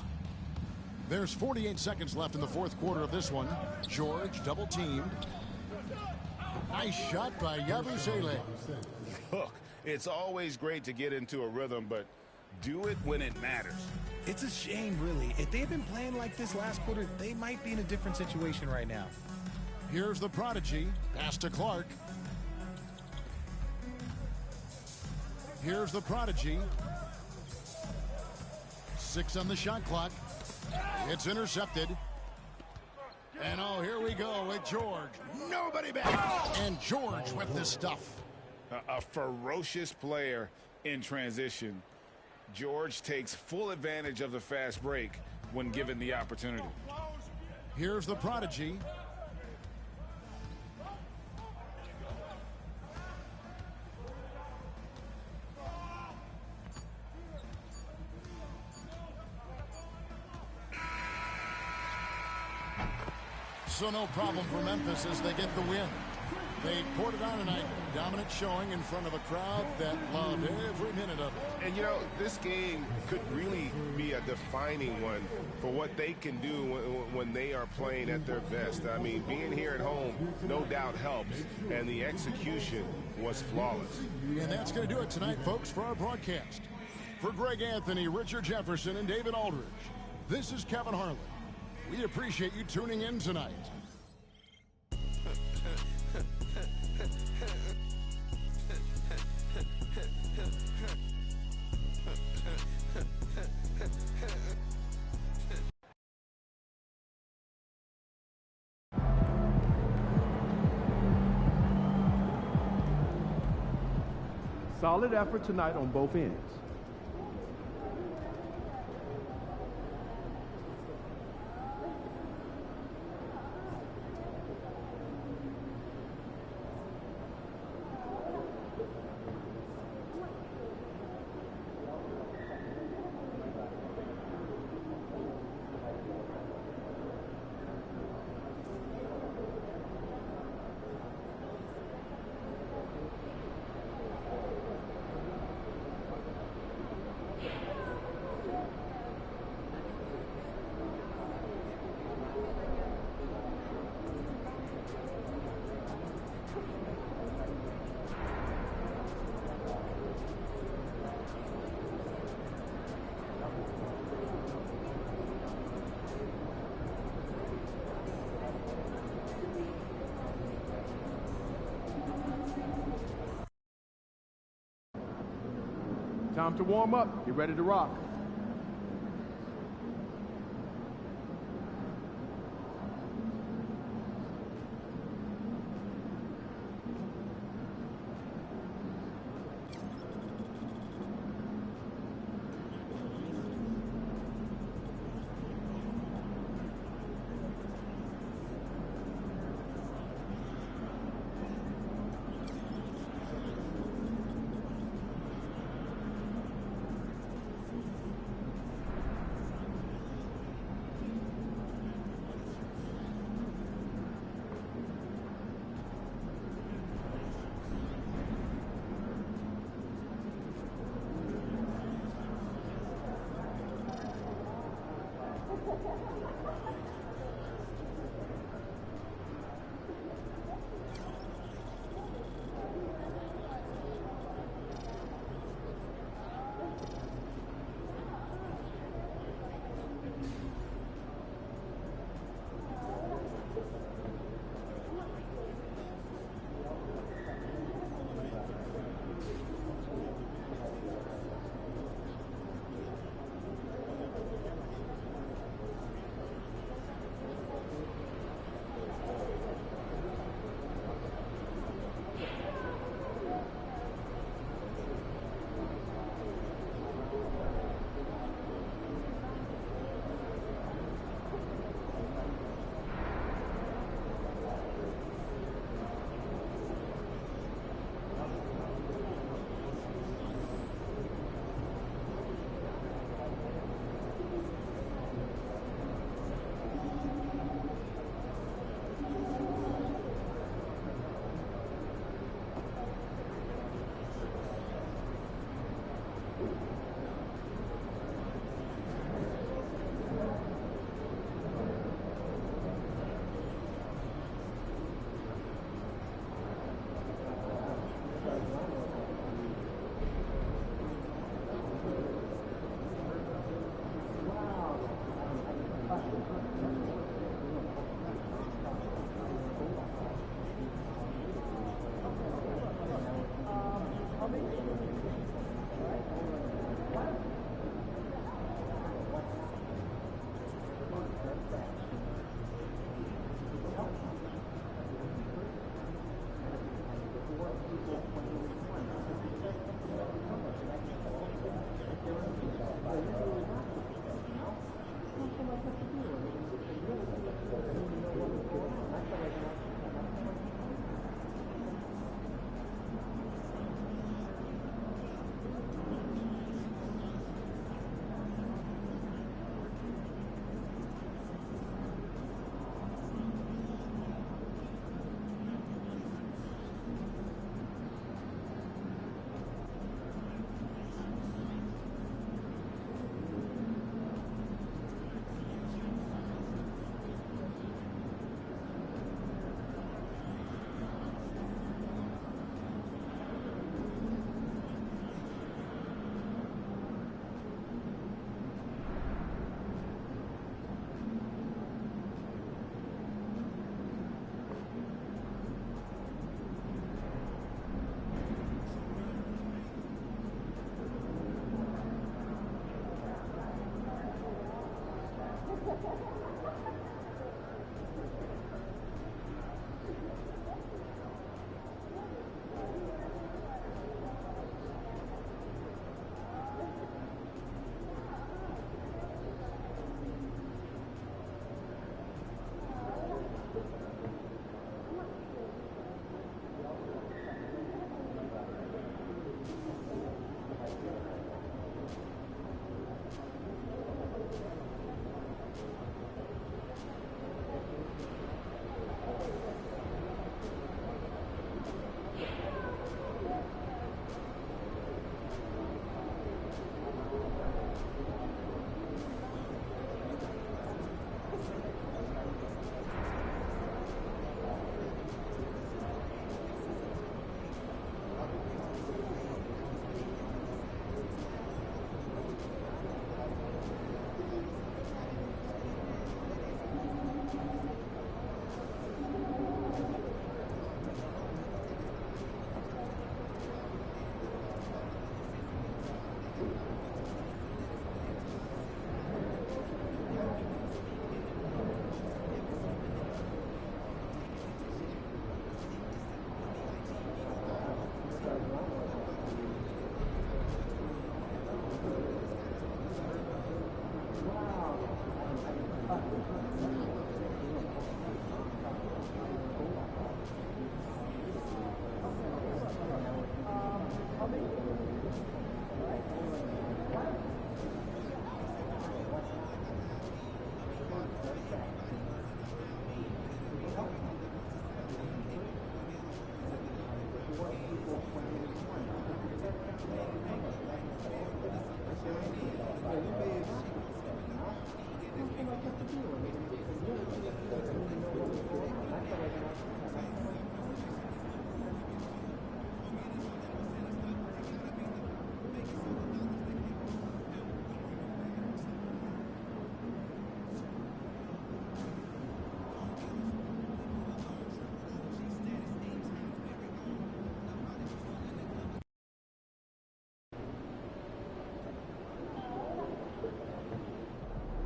There's 48 seconds left in the fourth quarter of this one. George double-teamed. Nice shot by Yabusele. Look, it's always great to get into a rhythm, but do it when it matters. It's a shame, really. If they had been playing like this last quarter, they might be in a different situation right now. Here's the Prodigy. Pass to Clark. Here's the Prodigy. 6 on the shot clock. It's intercepted. And oh, here we go with George. Nobody back. And George with this stuff. A ferocious player in transition. George takes full advantage of the fast break when given the opportunity. Here's the Prodigy. So no problem for Memphis as they get the win. They poured it on tonight. Dominant showing in front of a crowd that loved every minute of it. And, you know, this game could really be a defining one for what they can do when they are playing at their best. I mean, being here at home no doubt helps, and the execution was flawless. And that's going to do it tonight, folks, for our broadcast. For Greg Anthony, Richard Jefferson, and David Aldridge, This is Kevin Harlan. We appreciate you tuning in tonight. Solid effort tonight on both ends. Time to warm up. Get ready to rock.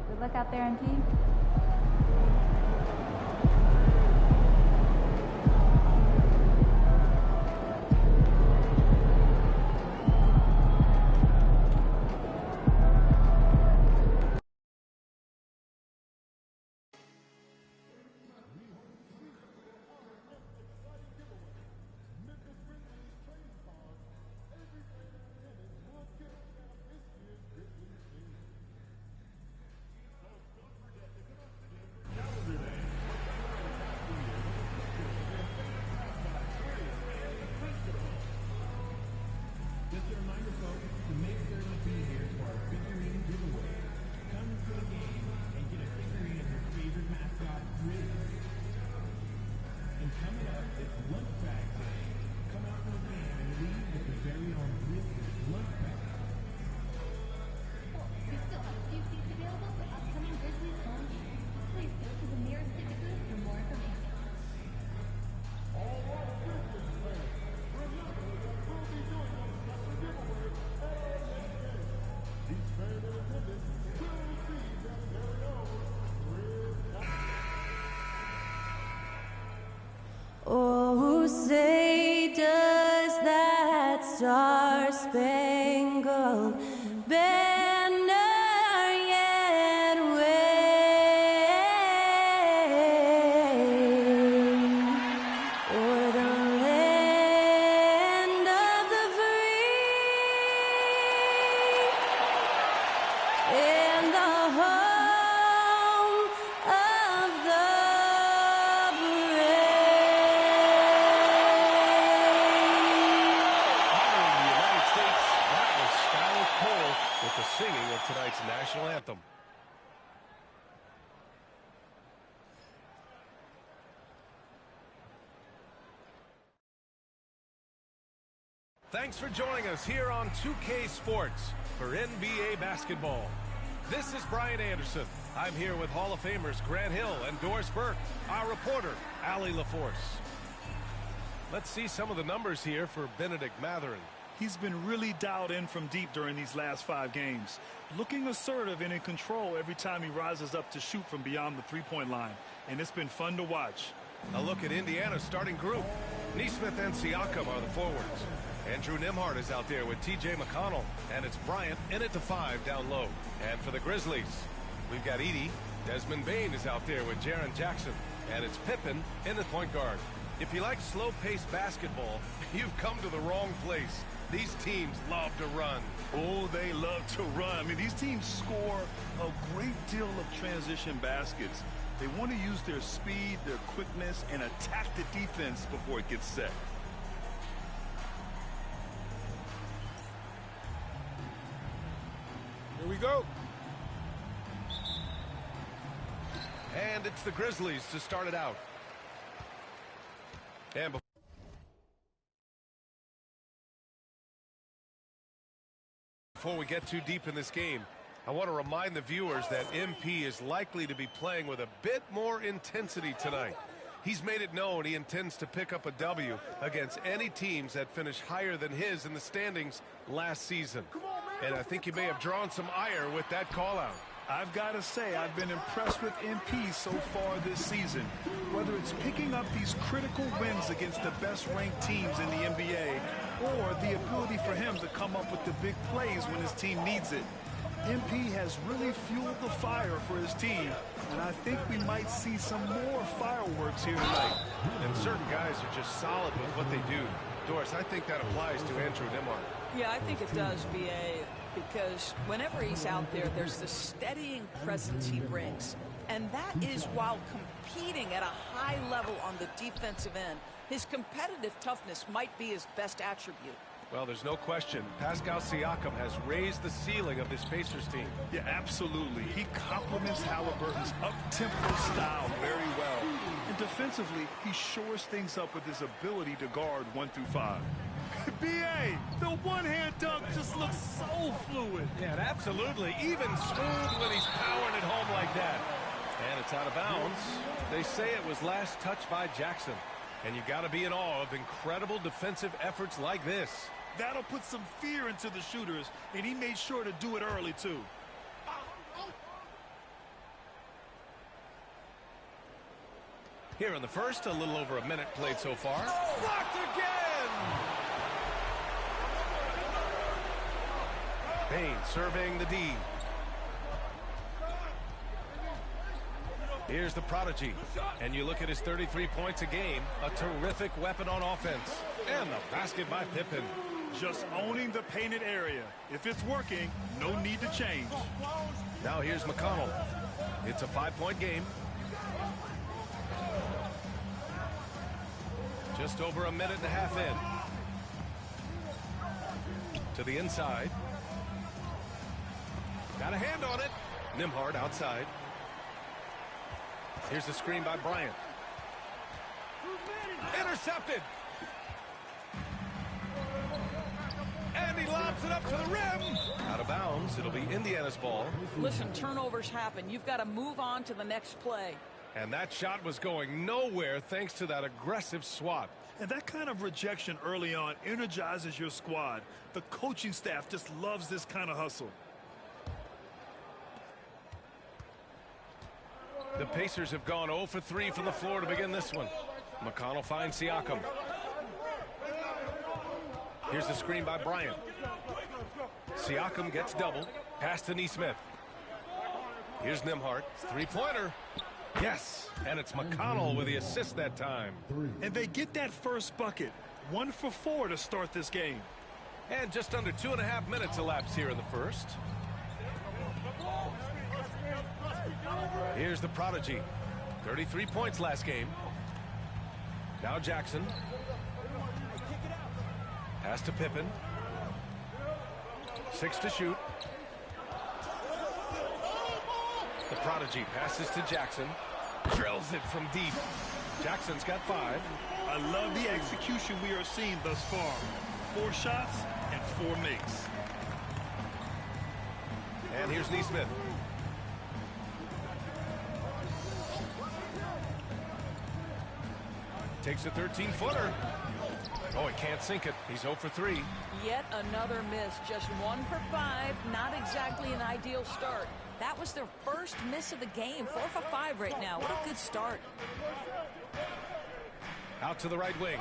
Good luck out there, MP. Just a reminder, folks, to make sure to be here for our figurine giveaway. Come to the game and get a figurine of your favorite mascot, Grizzly. And coming up, it's lunch bag day. Come out to the game and leave with your very own Grizzly lunch bag. We still have a few seats available for upcoming Grizzlies home games. Please go to the nearest ticket booth for more information. All right, Grizzlies fans, remember that we'll be doing a special giveaway at our next game. Each fan in attendance will receive their very own Grizzly. Oh, say does that star-spangled banner yet wave o'er the land of the free and the home of the with the singing of tonight's national anthem. Thanks for joining us here on 2K Sports for NBA basketball. This is Brian Anderson. I'm here with Hall of Famers Grant Hill and Doris Burke, our reporter, Allie LaForce. Let's see some of the numbers here for Benedict Mathurin. He's been really dialed in from deep during these last 5 games. Looking assertive and in control every time he rises up to shoot from beyond the three-point line. And it's been fun to watch. A look at Indiana's starting group. Neesmith and Siakam are the forwards. Andrew Nembhard is out there with T.J. McConnell. And it's Bryant in at the 5 down low. And for the Grizzlies, we've got Edey. Desmond Bane is out there with Jaren Jackson. And it's Pippen in the point guard. If you like slow-paced basketball, you've come to the wrong place. These teams love to run. Oh, they love to run. I mean, these teams score a great deal of transition baskets. They want to use their speed, their quickness, and attack the defense before it gets set. Here we go. And it's the Grizzlies to start it out. And before we get too deep in this game, I want to remind the viewers that MP is likely to be playing with a bit more intensity tonight. He's made it known he intends to pick up a W against any teams that finish higher than his in the standings last season. And I think he may have drawn some ire with that call-out. I've got to say, I've been impressed with MP so far this season. Whether it's picking up these critical wins against the best-ranked teams in the NBA, or the ability for him to come up with the big plays when his team needs it. MP has really fueled the fire for his team, and I think we might see some more fireworks here tonight. And certain guys are just solid with what they do. Doris, I think that applies to Andrew Nimhart. Yeah, I think it does, B.A., because whenever he's out there, there's the steadying presence he brings. And that is while competing at a high level on the defensive end. His competitive toughness might be his best attribute. Well, there's no question. Pascal Siakam has raised the ceiling of this Pacers team. Yeah, absolutely. He complements Halliburton's up-tempo style very well. And defensively, he shores things up with his ability to guard 1 through 5. B.A., the one-hand dunk just looks so fluid. Yeah, absolutely. Even smooth when he's powering it home like that. And it's out of bounds. They say it was last touched by Jackson. And you got to be in awe of incredible defensive efforts like this. That'll put some fear into the shooters, and he made sure to do it early, too. Here in the first, a little over a minute played so far. Blocked again! Bain surveying the D. Here's the prodigy. And you look at his 33 points a game, a terrific weapon on offense. And the basket by Pippen. Just owning the painted area. If it's working, no need to change. Now here's McConnell. It's a 5-point game. Just over a minute and a half in. To the inside. Got a hand on it. Nimhart outside. Here's the screen by Bryant. Intercepted. And he lobs it up to the rim. Out of bounds. It'll be Indiana's ball. Listen, turnovers happen. You've got to move on to the next play. And that shot was going nowhere thanks to that aggressive swat. And that kind of rejection early on energizes your squad. The coaching staff just loves this kind of hustle. The Pacers have gone 0 for 3 from the floor to begin this one. McConnell finds Siakam. Here's the screen by Bryant. Siakam gets double. Pass to Nesmith. Here's Nimhart. Three-pointer. Yes, and it's McConnell with the assist that time. And they get that first bucket. 1 for 4 to start this game. And just under 2.5 minutes elapsed here in the first. Here's the prodigy. 33 points last game. Now Jackson. Pass to Pippen. 6 to shoot. The prodigy passes to Jackson. Drills it from deep. Jackson's got 5. I love the execution we are seeing thus far. 4 shots and 4 makes. And here's Nesmith. Takes a 13-footer. Oh, he can't sink it. He's 0 for 3. Yet another miss. Just 1 for 5. Not exactly an ideal start. That was their first miss of the game. 4 for 5 right now. What a good start. Out to the right wing.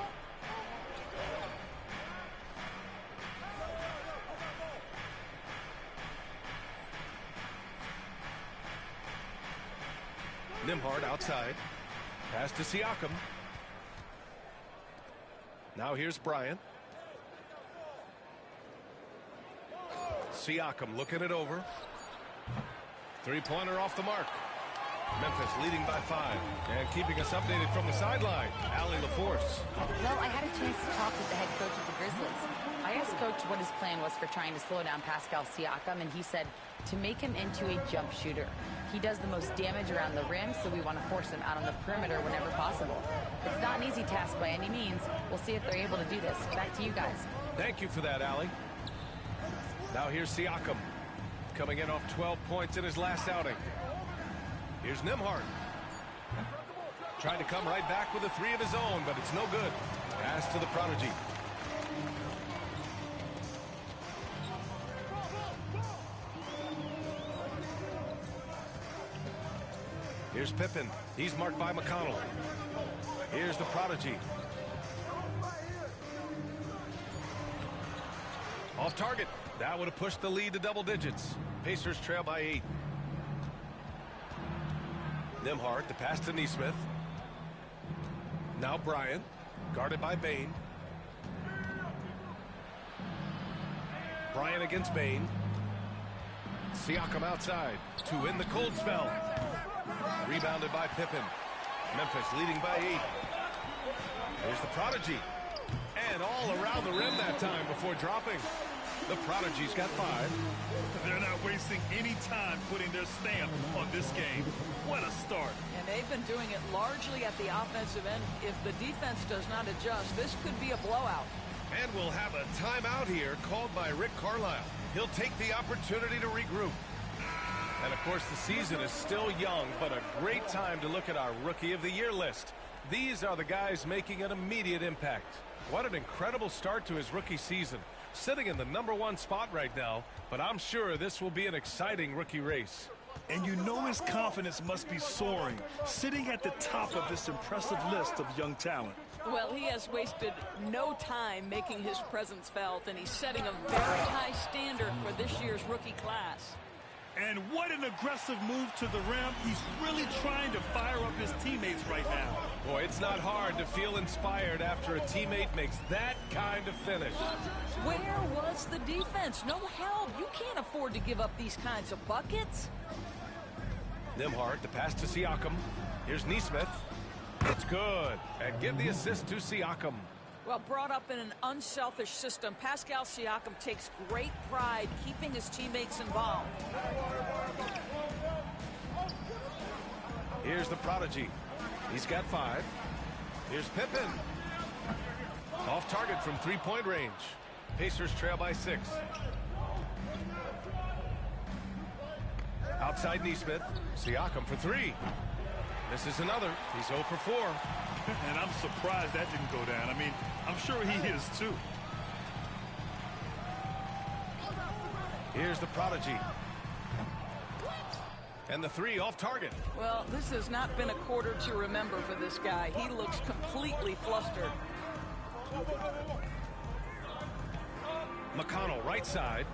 Nimhart outside. Pass to Siakam. Now here's Bryant. Siakam looking it over. Three-pointer off the mark. Memphis leading by 5. And keeping us updated from the sideline, Allie LaForce. Well, I had a chance to talk with the head coach of the Grizzlies. I asked Coach what his plan was for trying to slow down Pascal Siakam, and he said to make him into a jump shooter. He does the most damage around the rim, so we want to force him out on the perimeter whenever possible. It's not an easy task by any means. We'll see if they're able to do this. Back to you guys. Thank you for that, Allie. Now here's Siakam, coming in off 12 points in his last outing. Here's Nimhart. Trying to come right back with a 3 of his own, but it's no good. Pass to the prodigy. Here's Pippen. He's marked by McConnell. Here's the prodigy. Off target. That would have pushed the lead to double digits. Pacers trail by 8. Nimhart, the pass to Nesmith. Now Bryant, guarded by Bain. Bryant against Bain. Siakam outside to win the cold spell. Rebounded by Pippen. Memphis leading by 8. Here's the Prodigy. And all around the rim that time before dropping. The Prodigy's got 5. They're not wasting any time putting their stamp on this game. What a start. And they've been doing it largely at the offensive end. If the defense does not adjust, this could be a blowout. And we'll have a timeout here called by Rick Carlisle. He'll take the opportunity to regroup. And, of course, the season is still young, but a great time to look at our Rookie of the Year list. These are the guys making an immediate impact. What an incredible start to his rookie season. Sitting in the #1 spot right now, but I'm sure this will be an exciting rookie race. And you know his confidence must be soaring, sitting at the top of this impressive list of young talent. Well, he has wasted no time making his presence felt, and he's setting a very high standard for this year's rookie class. And what an aggressive move to the rim. He's really trying to fire up his teammates right now. Boy, it's not hard to feel inspired after a teammate makes that kind of finish. Where was the defense? No help. You can't afford to give up these kinds of buckets. Nembhard, the pass to Siakam. Here's Nesmith. It's good. And give the assist to Siakam. Well, brought up in an unselfish system, Pascal Siakam takes great pride keeping his teammates involved. Here's the Prodigy. He's got 5. Here's Pippen. Off target from 3-point range. Pacers trail by 6. Outside Nesmith. Siakam for 3. This is another. He's 0 for 4. And I'm surprised that didn't go down. I mean, I'm sure he is too. Here's the Prodigy. And the 3 off target. Well, this has not been a quarter to remember for this guy. He looks completely flustered. McConnell right side.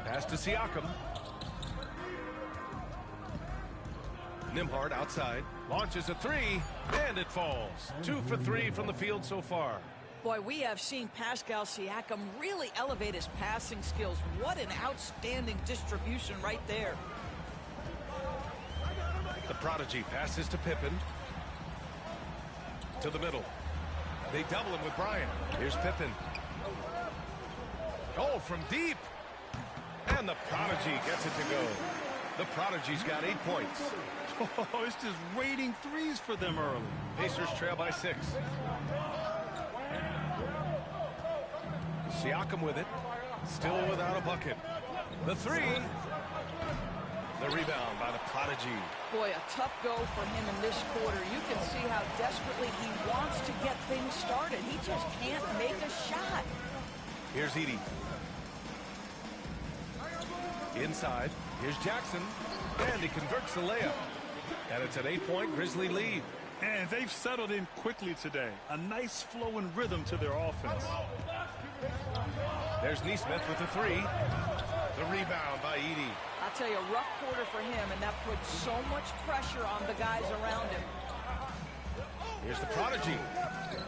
Pass to Siakam. Nembhard outside. Launches a 3, and it falls. 2 for 3 from the field so far. Boy, we have seen Pascal Siakam really elevate his passing skills. What an outstanding distribution right there. The Prodigy passes to Pippen. To the middle. They double him with Bryant. Here's Pippen. Oh, from deep. And the Prodigy gets it to go. The Prodigy's got 8 points. Oh, it's just raining threes for them early. Pacers trail by 6. Siakam with it. Still without a bucket. The 3. The rebound by the Prodigy. Boy, a tough go for him in this quarter. You can see how desperately he wants to get things started. He just can't make a shot. Here's Edey. Inside. Here's Jackson. And he converts the layup. And it's an 8-point Grizzly lead. And they've settled in quickly today. A nice flow and rhythm to their offense. There's Nesmith with the 3. The rebound by Edey. I'll tell you, a rough quarter for him, and that puts so much pressure on the guys around him. Here's the Prodigy.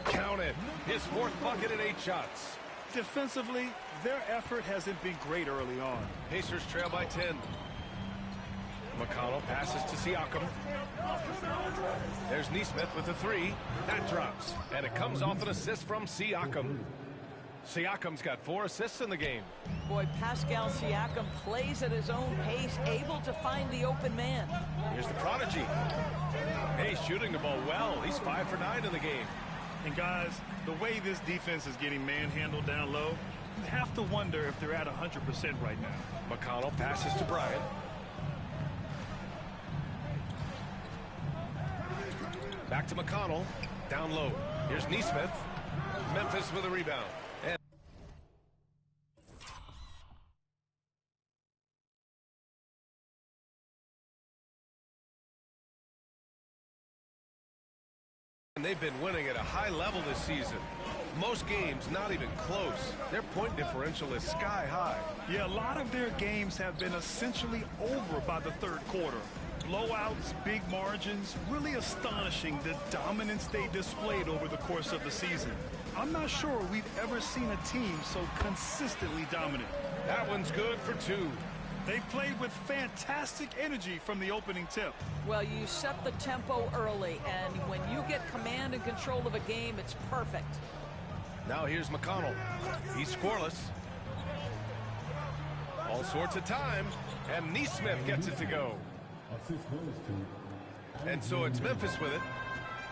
Count it. His 4th bucket in 8 shots. Defensively, their effort hasn't been great early on. Pacers trail by 10. McConnell passes to Siakam. There's Nesmith with a 3. That drops. And it comes off an assist from Siakam. Siakam's got 4 assists in the game. Boy, Pascal Siakam plays at his own pace, able to find the open man. Here's the Prodigy. Hey, shooting the ball well. He's 5 for 9 in the game. And guys, the way this defense is getting manhandled down low, you have to wonder if they're at 100% right now. McConnell passes to Bryant. Back to McConnell. Down low. Here's Nesmith. Memphis with a rebound. And they've been winning at a high level this season. Most games not even close. Their point differential is sky high. Yeah, a lot of their games have been essentially over by the 3rd quarter. Blowouts, big margins, really astonishing the dominance they displayed over the course of the season. I'm not sure we've ever seen a team so consistently dominant. That one's good for 2. They played with fantastic energy from the opening tip. Well, you set the tempo early, and when you get command and control of a game, it's perfect. Now here's McConnell. He's scoreless. All sorts of time, and Neesmith gets it to go. And so it's Memphis with it.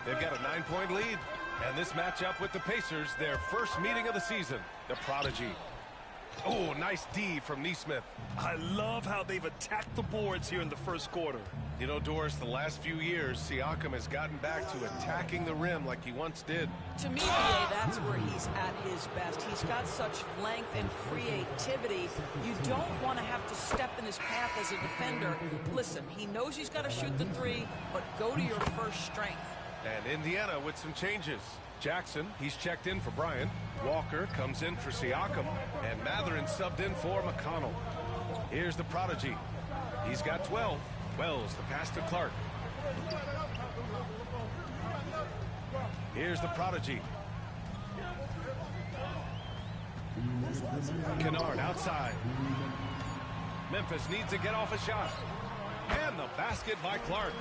They've got a 9-point lead. And this matchup with the Pacers, their first meeting of the season, the Prodigy. Oh, nice D from Neesmith. I love how they've attacked the boards here in the first quarter. You know, Doris, the last few years, Siakam has gotten back to attacking the rim like he once did. To me, BA, that's where he's at his best. He's got such length and creativity. You don't want to have to step in his path as a defender. Listen, he knows he's got to shoot the 3, but go to your first strength. And Indiana with some changes. Jackson, he's checked in for Bryant. Walker comes in for Siakam. And Mathurin subbed in for McConnell. Here's the Prodigy. He's got 12. Wells, the pass to Clark. Here's the Prodigy. Kennard outside. Memphis needs to get off a shot. And the basket by Clark.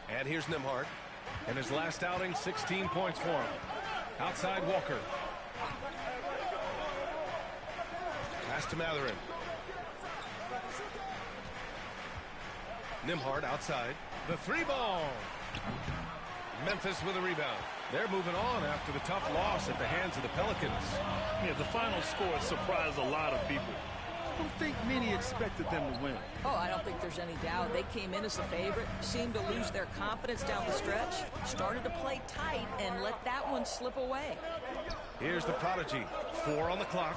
And here's Nembhard. In his last outing, 16 points for him. Outside Walker. Pass to Mathurin. Nembhard outside. The 3-ball. Memphis with a rebound. They're moving on after the tough loss at the hands of the Pelicans. Yeah, the final score surprised a lot of people. I don't think many expected them to win. Oh, I don't think there's any doubt. They came in as the favorite, seemed to lose their confidence down the stretch, started to play tight, and let that one slip away. Here's the Prodigy. 4 on the clock.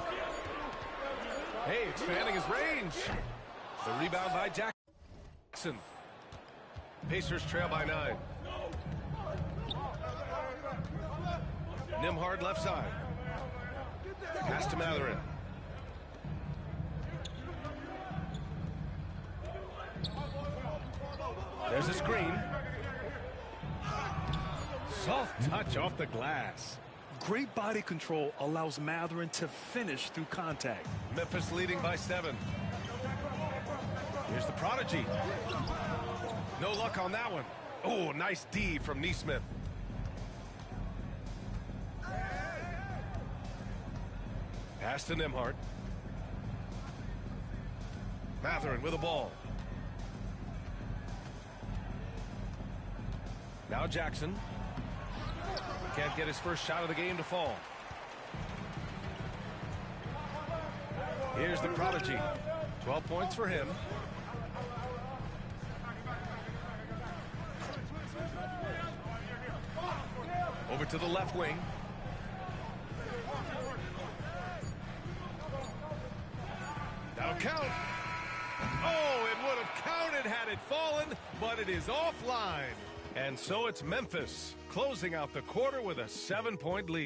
Hey, expanding his range. The rebound by Jackson. Pacers trail by 9. Nembhard left side. Pass to Mathurin. There's a screen. Soft touch off the glass. Great body control allows Mathurin to finish through contact. Memphis leading by 7. Here's the Prodigy. No luck on that one. Oh, nice D from Neesmith. Pass to Nembhard. Mathurin with the ball. Now Jackson. Can't get his first shot of the game to fall. Here's the Prodigy. 12 points for him. Over to the left wing. That'll count. Oh, it would have counted had it fallen, but it is offline. And so it's Memphis closing out the quarter with a 7-point lead.